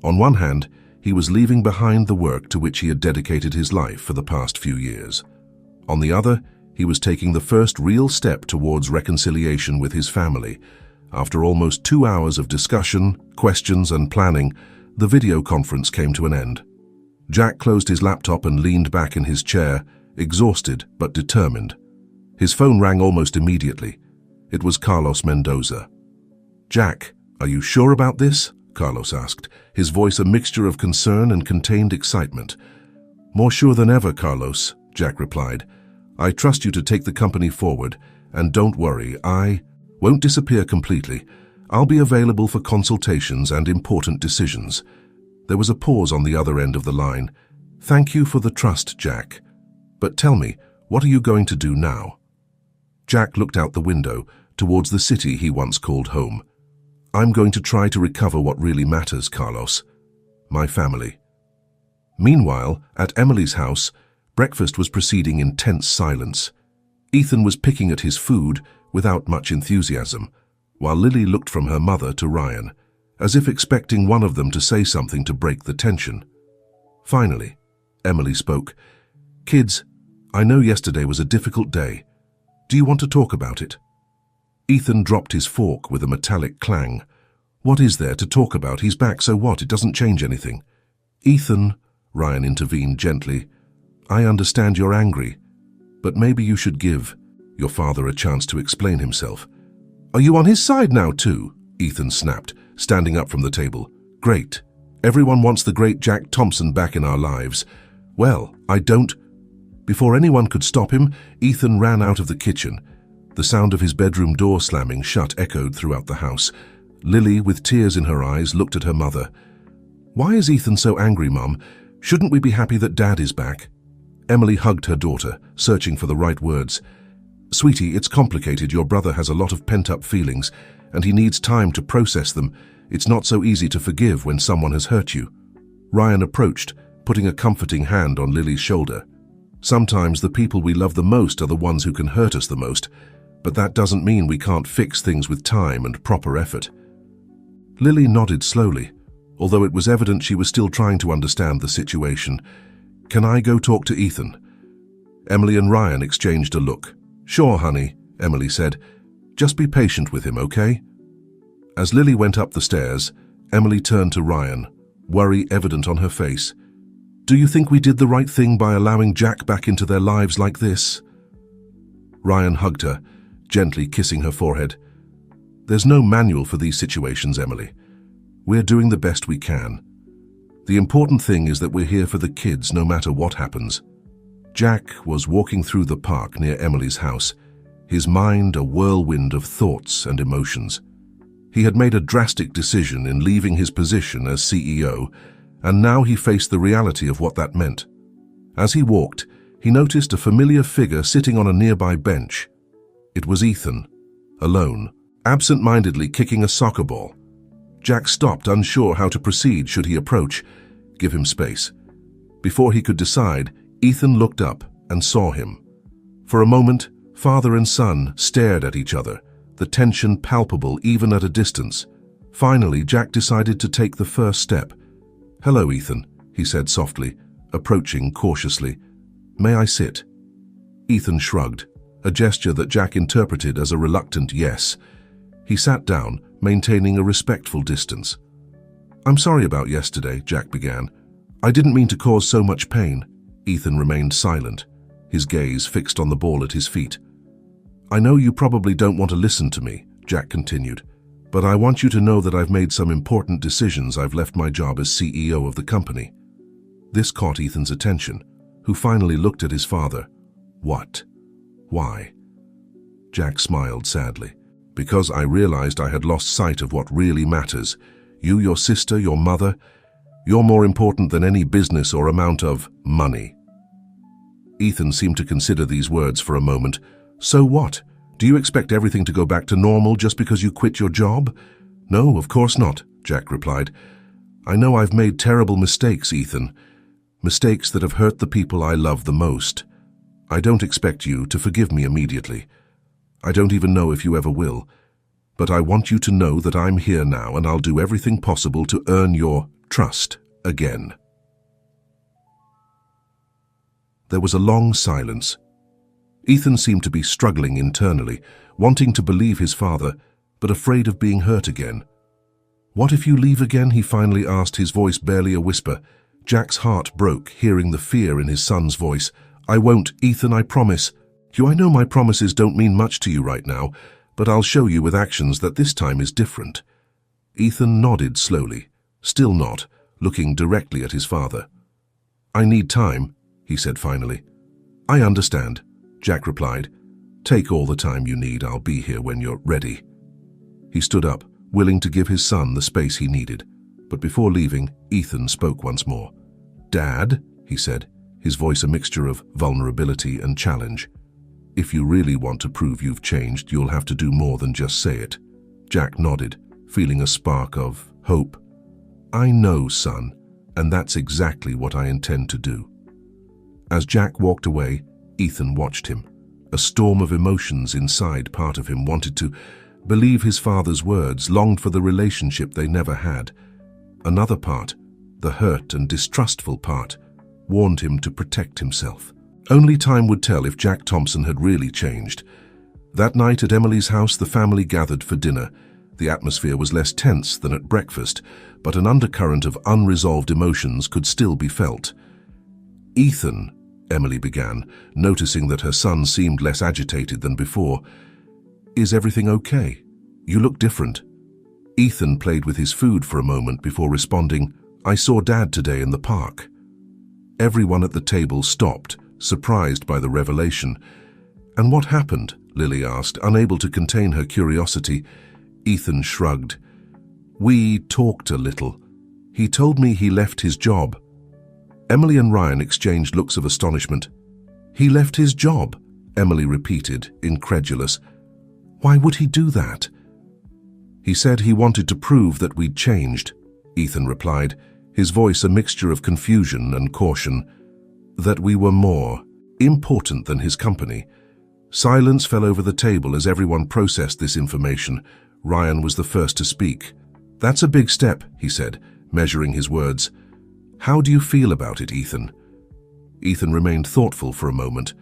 On one hand, he was leaving behind the work to which he had dedicated his life for the past few years. On the other, he was taking the first real step towards reconciliation with his family. After almost 2 hours of discussion, questions, and planning, the video conference came to an end. Jack closed his laptop and leaned back in his chair, exhausted but determined. His phone rang almost immediately. It was Carlos Mendoza. "Jack, are you sure about this?" Carlos asked, his voice a mixture of concern and contained excitement. "More sure than ever, Carlos," Jack replied. "I trust you to take the company forward, and don't worry, I won't disappear completely. I'll be available for consultations and important decisions." There was a pause on the other end of the line. "Thank you for the trust, Jack. But tell me, what are you going to do now?" Jack looked out the window, towards the city he once called home. "I'm going to try to recover what really matters, Carlos. My family." Meanwhile, at Emily's house, breakfast was proceeding in tense silence. Ethan was picking at his food without much enthusiasm, while Lily looked from her mother to Ryan, as if expecting one of them to say something to break the tension. Finally, Emily spoke. "Kids, I know yesterday was a difficult day. Do you want to talk about it?" Ethan dropped his fork with a metallic clang. "What is there to talk about? He's back, so what? It doesn't change anything." "Ethan," Ryan intervened gently, "I understand you're angry, but maybe you should give your father a chance to explain himself." "Are you on his side now too?" Ethan snapped, standing up from the table. "Great. Everyone wants the great Jack Thompson back in our lives. Well, I don't." Before anyone could stop him, Ethan ran out of the kitchen. The sound of his bedroom door slamming shut echoed throughout the house. Lily, with tears in her eyes, looked at her mother. "Why is Ethan so angry, Mum? Shouldn't we be happy that Dad is back?" Emily hugged her daughter, searching for the right words. "Sweetie, it's complicated. Your brother has a lot of pent-up feelings, and he needs time to process them. It's not so easy to forgive when someone has hurt you." Ryan approached, putting a comforting hand on Lily's shoulder. "Sometimes the people we love the most are the ones who can hurt us the most, but that doesn't mean we can't fix things with time and proper effort." Lily nodded slowly, although it was evident she was still trying to understand the situation. "Can I go talk to Ethan?" Emily and Ryan exchanged a look. "Sure, honey," Emily said. "Just be patient with him, okay?" As Lily went up the stairs, Emily turned to Ryan, worry evident on her face. "Do you think we did the right thing by allowing Jack back into their lives like this?" Ryan hugged her, gently kissing her forehead. "There's no manual for these situations, Emily. We're doing the best we can. The important thing is that we're here for the kids no matter what happens." Jack was walking through the park near Emily's house, his mind a whirlwind of thoughts and emotions. He had made a drastic decision in leaving his position as CEO, and now he faced the reality of what that meant. As he walked, he noticed a familiar figure sitting on a nearby bench. It was Ethan, alone, absent-mindedly kicking a soccer ball. Jack stopped, unsure how to proceed. Should he approach? Give him space. Before he could decide, Ethan looked up and saw him. For a moment, father and son stared at each other, the tension palpable even at a distance. Finally, Jack decided to take the first step. "Hello, Ethan," he said softly, approaching cautiously. "May I sit?" Ethan shrugged, a gesture that Jack interpreted as a reluctant yes. He sat down, maintaining a respectful distance. "I'm sorry about yesterday," Jack began. "I didn't mean to cause so much pain." Ethan remained silent, his gaze fixed on the ball at his feet. "I know you probably don't want to listen to me," Jack continued, "but I want you to know that I've made some important decisions. I've left my job as CEO of the company." This caught Ethan's attention, who finally looked at his father. "What? Why?" Jack smiled sadly. "Because I realized I had lost sight of what really matters. You, your sister, your mother, you're more important than any business or amount of money." Ethan seemed to consider these words for a moment. "So what? Do you expect everything to go back to normal just because you quit your job?" "No, of course not," Jack replied. "I know I've made terrible mistakes, Ethan. Mistakes that have hurt the people I love the most. I don't expect you to forgive me immediately. I don't even know if you ever will. But I want you to know that I'm here now and I'll do everything possible to earn your trust again." There was a long silence. Ethan seemed to be struggling internally, wanting to believe his father, but afraid of being hurt again. "What if you leave again?" he finally asked, his voice barely a whisper. Jack's heart broke, hearing the fear in his son's voice. "I won't, Ethan, I promise. I know my promises don't mean much to you right now, but I'll show you with actions that this time is different." Ethan nodded slowly, still not, looking directly at his father. "I need time," he said finally. "I understand," Jack replied. "Take all the time you need. I'll be here when you're ready." He stood up, willing to give his son the space he needed. But before leaving, Ethan spoke once more. "Dad," he said, his voice a mixture of vulnerability and challenge, "if you really want to prove you've changed, you'll have to do more than just say it." Jack nodded, feeling a spark of hope. "I know, son, and that's exactly what I intend to do." As Jack walked away, Ethan watched him. A storm of emotions inside. Part of him wanted to believe his father's words, longed for the relationship they never had. Another part, the hurt and distrustful part, warned him to protect himself. Only time would tell if Jack Thompson had really changed. That night at Emily's house, the family gathered for dinner. The atmosphere was less tense than at breakfast, but an undercurrent of unresolved emotions could still be felt. "Ethan," Emily began, noticing that her son seemed less agitated than before, "is everything okay? You look different." Ethan played with his food for a moment before responding, "I saw Dad today in the park." Everyone at the table stopped, surprised by the revelation. "And what happened?" Lily asked, unable to contain her curiosity. Ethan shrugged. "We talked a little. He told me he left his job." Emily and Ryan exchanged looks of astonishment. "He left his job?" Emily repeated, incredulous. "Why would he do that?" "He said he wanted to prove that we'd changed," Ethan replied, his voice a mixture of confusion and caution. "That we were more important than his company." Silence fell over the table as everyone processed this information. Ryan was the first to speak. "That's a big step," he said, measuring his words. "How do you feel about it, Ethan?" Ethan remained thoughtful for a moment.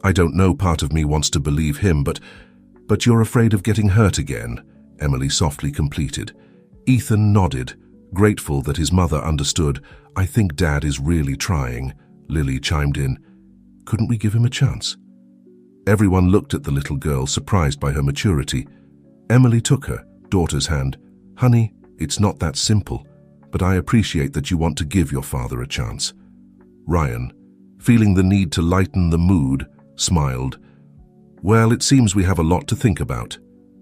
"I don't know, part of me wants to believe him, but you're afraid of getting hurt again," Emily softly completed. Ethan nodded, grateful that his mother understood. "I think Dad is really trying," Lily chimed in. "Couldn't we give him a chance?" Everyone looked at the little girl, surprised by her maturity. Emily took her daughter's hand. "Honey, it's not that simple, but I appreciate that you want to give your father a chance." Ryan, feeling the need to lighten the mood, smiled. "Well, it seems we have a lot to think about.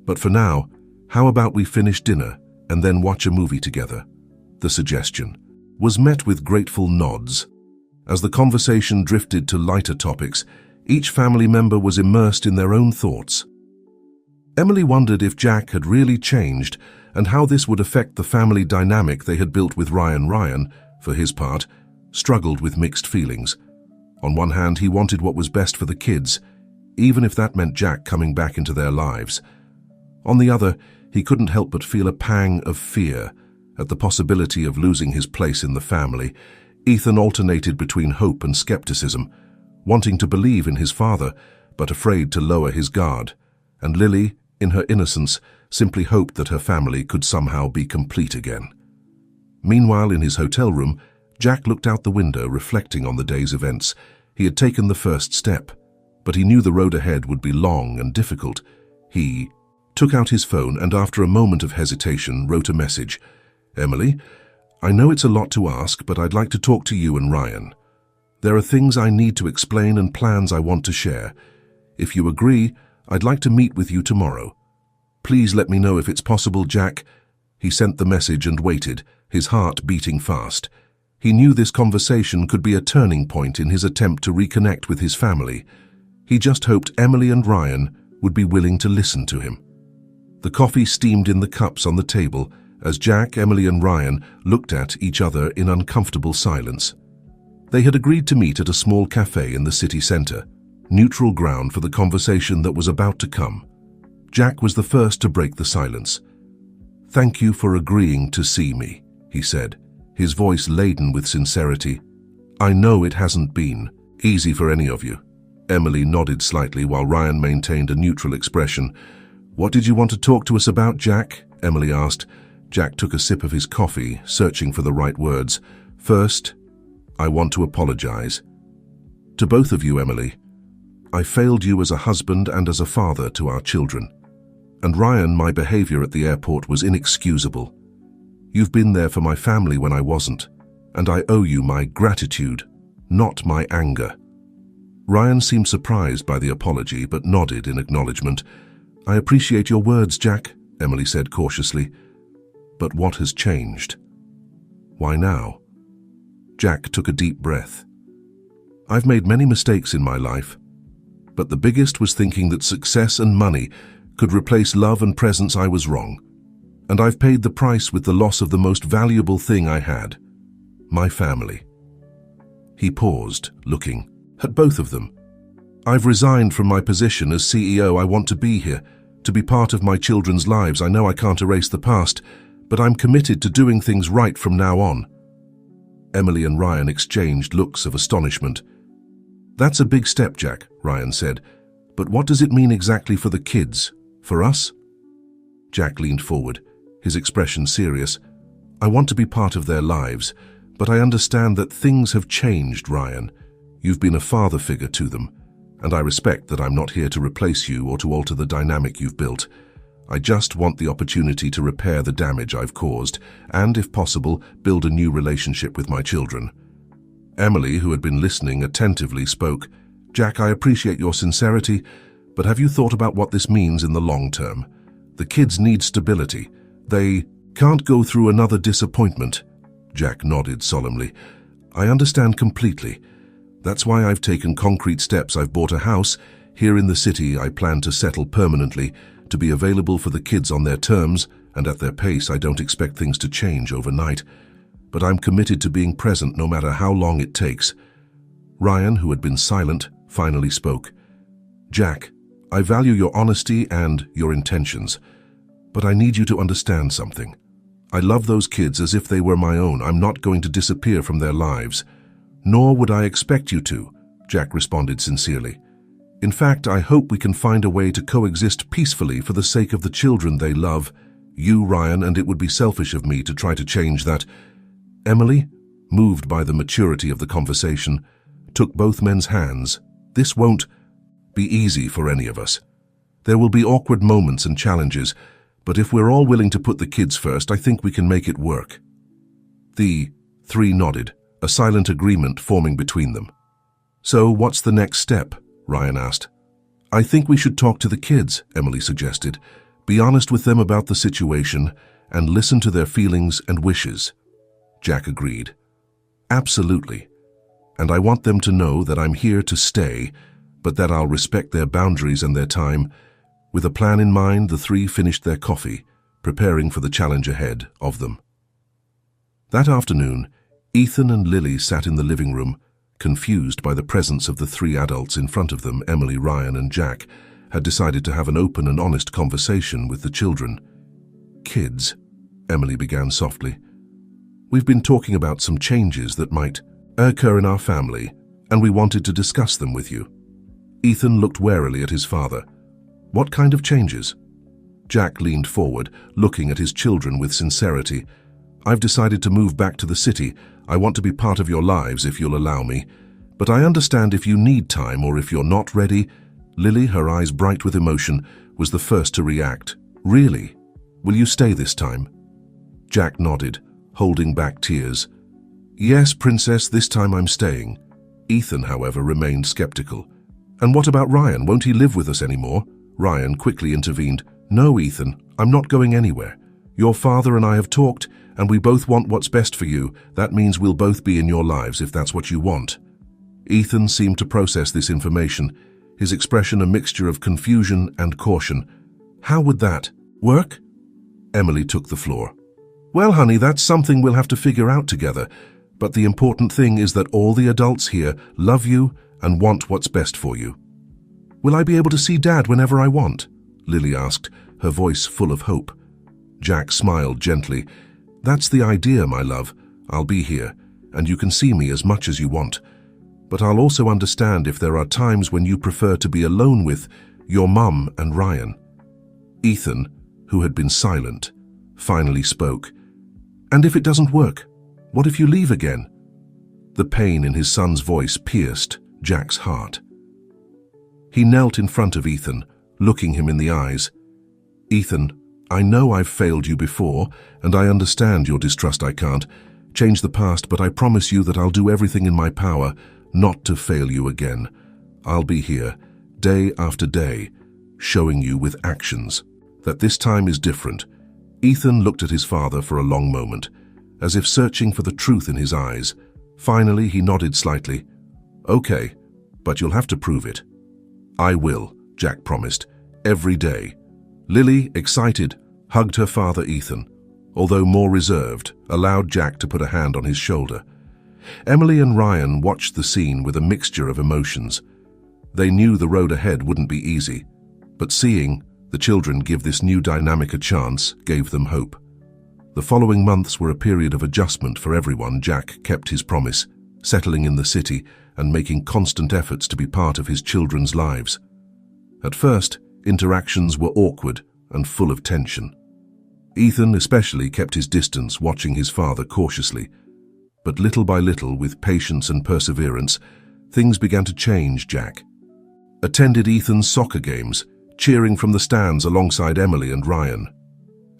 But for now, how about we finish dinner and then watch a movie together?" The suggestion was met with grateful nods. As the conversation drifted to lighter topics, each family member was immersed in their own thoughts. Emily wondered if Jack had really changed and how this would affect the family dynamic they had built with Ryan. Ryan, for his part, struggled with mixed feelings. On one hand, he wanted what was best for the kids, even if that meant Jack coming back into their lives. On the other, he couldn't help but feel a pang of fear at the possibility of losing his place in the family. Ethan alternated between hope and skepticism, wanting to believe in his father, but afraid to lower his guard. And Lily, in her innocence, simply hoped that her family could somehow be complete again. Meanwhile, in his hotel room, Jack looked out the window, reflecting on the day's events. He had taken the first step, but he knew the road ahead would be long and difficult. He took out his phone and, after a moment of hesitation, wrote a message. "Emily, I know it's a lot to ask, but I'd like to talk to you and Ryan. There are things I need to explain and plans I want to share. If you agree, I'd like to meet with you tomorrow. Please let me know if it's possible, Jack." He sent the message and waited, his heart beating fast. He knew this conversation could be a turning point in his attempt to reconnect with his family. He just hoped Emily and Ryan would be willing to listen to him. The coffee steamed in the cups on the table as Jack, Emily, and Ryan looked at each other in uncomfortable silence. They had agreed to meet at a small cafe in the city center, neutral ground for the conversation that was about to come. Jack was the first to break the silence. "Thank you for agreeing to see me," he said, his voice laden with sincerity. "I know it hasn't been easy for any of you." Emily nodded slightly while Ryan maintained a neutral expression. "What did you want to talk to us about, Jack?" Emily asked. Jack took a sip of his coffee, searching for the right words. "First, I want to apologize. To both of you, Emily. I failed you as a husband and as a father to our children. And Ryan, my behavior at the airport was inexcusable. You've been there for my family when I wasn't, and I owe you my gratitude, not my anger." Ryan seemed surprised by the apology, but nodded in acknowledgement. "I appreciate your words, Jack," Emily said cautiously. "But what has changed? Why now?" Jack took a deep breath. "I've made many mistakes in my life, but the biggest was thinking that success and money could replace love and presence. I was wrong. And I've paid the price with the loss of the most valuable thing I had, my family." He paused, looking at both of them. "I've resigned from my position as CEO. I want to be here, to be part of my children's lives. I know I can't erase the past, but I'm committed to doing things right from now on." Emily and Ryan exchanged looks of astonishment. "That's a big step, Jack," Ryan said. "But what does it mean exactly for the kids? For us?" Jack leaned forward, his expression serious. "I want to be part of their lives, but I understand that things have changed, Ryan. You've been a father figure to them, and I respect that I'm not here to replace you or to alter the dynamic you've built. I just want the opportunity to repair the damage I've caused and, if possible, build a new relationship with my children." Emily, who had been listening attentively, spoke. "Jack, I appreciate your sincerity, but have you thought about what this means in the long term? The kids need stability. They can't go through another disappointment." Jack nodded solemnly. "I understand completely. That's why I've taken concrete steps. I've bought a house here in the city. I plan to settle permanently, to be available for the kids on their terms and at their pace. I don't expect things to change overnight, but I'm committed to being present no matter how long it takes." Ryan, who had been silent, finally spoke. "Jack, I value your honesty and your intentions, but I need you to understand something. I love those kids as if they were my own. I'm not going to disappear from their lives. Nor would I expect you to," Jack responded sincerely. "In fact, I hope we can find a way to coexist peacefully for the sake of the children they love, you, Ryan, and it would be selfish of me to try to change that." Emily, moved by the maturity of the conversation, took both men's hands. "This won't be easy for any of us. There will be awkward moments and challenges, but if we're all willing to put the kids first, I think we can make it work." The three nodded, a silent agreement forming between them. "So what's the next step?" Ryan asked. "I think we should talk to the kids," Emily suggested. "Be honest with them about the situation and listen to their feelings and wishes." Jack agreed. "Absolutely. And I want them to know that I'm here to stay, but that I'll respect their boundaries and their time. With a plan in mind, the three finished their coffee, preparing for the challenge ahead of them. That afternoon, Ethan and Lily sat in the living room, confused by the presence of the three adults in front of them. Emily, Ryan, and Jack had decided to have an open and honest conversation with the children. "Kids," Emily began softly, "we've been talking about some changes that might occur in our family, and we wanted to discuss them with you." Ethan looked warily at his father. "What kind of changes?" Jack leaned forward, looking at his children with sincerity. "I've decided to move back to the city. I want to be part of your lives if you'll allow me. But I understand if you need time or if you're not ready." Lily, her eyes bright with emotion, was the first to react. "Really? Will you stay this time?" Jack nodded, holding back tears. "Yes, Princess, this time I'm staying." Ethan, however, remained skeptical. "And what about Ryan? Won't he live with us anymore?" Ryan quickly intervened. "No, Ethan, I'm not going anywhere. Your father and I have talked, and we both want what's best for you. That means we'll both be in your lives if that's what you want." Ethan seemed to process this information, his expression a mixture of confusion and caution. "How would that work?" Emily took the floor. "Well, honey, that's something we'll have to figure out together. But the important thing is that all the adults here love you and want what's best for you." "Will I be able to see Dad whenever I want?" Lily asked, her voice full of hope. Jack smiled gently. "That's the idea, my love. I'll be here, and you can see me as much as you want. But I'll also understand if there are times when you prefer to be alone with your mum and Ryan." Ethan, who had been silent, finally spoke. "And if it doesn't work? What if you leave again?" The pain in his son's voice pierced Jack's heart. He knelt in front of Ethan, looking him in the eyes. "Ethan, I know I've failed you before, and I understand your distrust. I can't change the past, but I promise you that I'll do everything in my power not to fail you again. I'll be here, day after day, showing you with actions that this time is different." Ethan looked at his father for a long moment, as if searching for the truth in his eyes. Finally, he nodded slightly. "Okay, but you'll have to prove it." "I will," Jack promised, "every day." Lily, excited, hugged her father. Ethan, although more reserved, allowed Jack to put a hand on his shoulder. Emily and Ryan watched the scene with a mixture of emotions. They knew the road ahead wouldn't be easy, but seeing the children give this new dynamic a chance gave them hope. The following months were a period of adjustment for everyone. Jack kept his promise, settling in the city and making constant efforts to be part of his children's lives. At first, interactions were awkward and full of tension. Ethan especially kept his distance, watching his father cautiously. But little by little, with patience and perseverance, things began to change. Jack attended Ethan's soccer games, cheering from the stands alongside Emily and Ryan.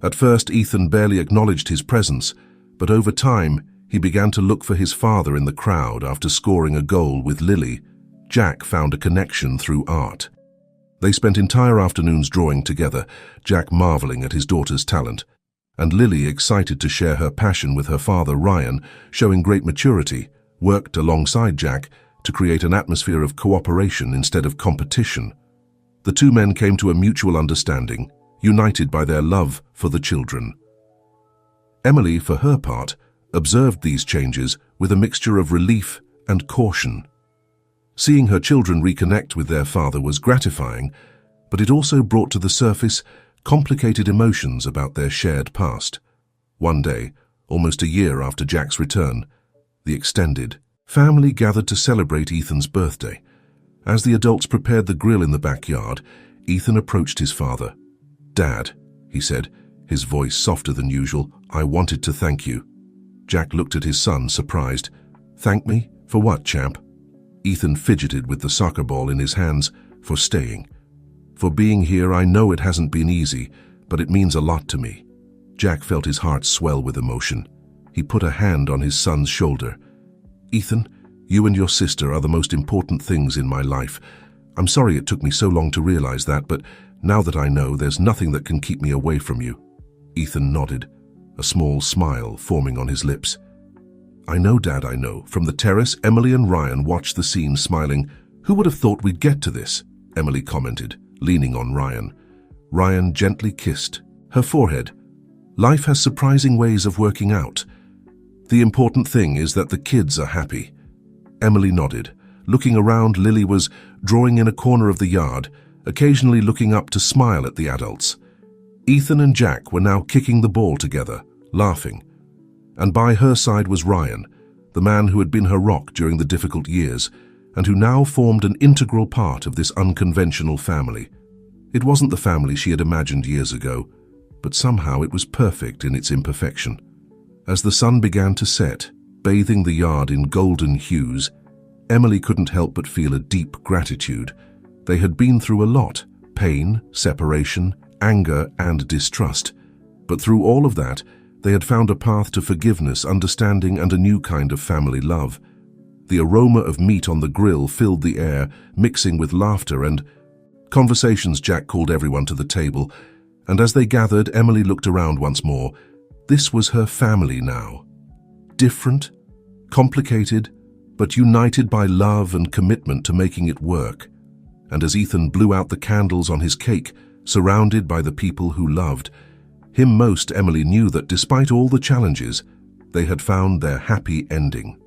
At first, Ethan barely acknowledged his presence, but over time, he began to look for his father in the crowd. After scoring a goal with Lily, Jack found a connection through art. They spent entire afternoons drawing together, Jack marveling at his daughter's talent, and Lily, excited to share her passion with her father. Ryan, showing great maturity, worked alongside Jack to create an atmosphere of cooperation instead of competition. The two men came to a mutual understanding, united by their love for the children. Emily, for her part, observed these changes with a mixture of relief and caution. Seeing her children reconnect with their father was gratifying, but it also brought to the surface complicated emotions about their shared past. One day, almost a year after Jack's return, the extended family gathered to celebrate Ethan's birthday. As the adults prepared the grill in the backyard, Ethan approached his father. "Dad," he said, his voice softer than usual, "I wanted to thank you." Jack looked at his son, surprised. "Thank me? For what, champ?" Ethan fidgeted with the soccer ball in his hands. "For staying. For being here. I know it hasn't been easy, but it means a lot to me." Jack felt his heart swell with emotion. He put a hand on his son's shoulder. "Ethan, you and your sister are the most important things in my life. I'm sorry it took me so long to realize that, but now that I know, there's nothing that can keep me away from you." Ethan nodded, a small smile forming on his lips. "I know, Dad, I know." From the terrace, Emily and Ryan watched the scene, smiling. "Who would have thought we'd get to this?" Emily commented, leaning on Ryan. Ryan gently kissed her forehead. "Life has surprising ways of working out. The important thing is that the kids are happy." Emily nodded. Looking around, Lily was drawing in a corner of the yard, occasionally looking up to smile at the adults. Ethan and Jack were now kicking the ball together, laughing. And by her side was Ryan, the man who had been her rock during the difficult years, and who now formed an integral part of this unconventional family. It wasn't the family she had imagined years ago, but somehow it was perfect in its imperfection. As the sun began to set, bathing the yard in golden hues, Emily couldn't help but feel a deep gratitude. They had been through a lot: pain, separation, anger, and distrust. But through all of that, they had found a path to forgiveness, understanding, and a new kind of family love. The aroma of meat on the grill filled the air, mixing with laughter and conversations. Jack called everyone to the table, and as they gathered, Emily looked around once more. This was her family now. Different, complicated, but united by love and commitment to making it work. And as Ethan blew out the candles on his cake, surrounded by the people who loved him most, Emily knew that despite all the challenges, they had found their happy ending.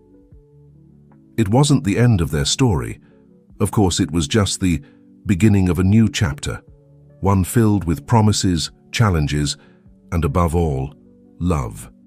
It wasn't the end of their story. Of course, it was just the beginning of a new chapter, one filled with promises, challenges, and above all, love.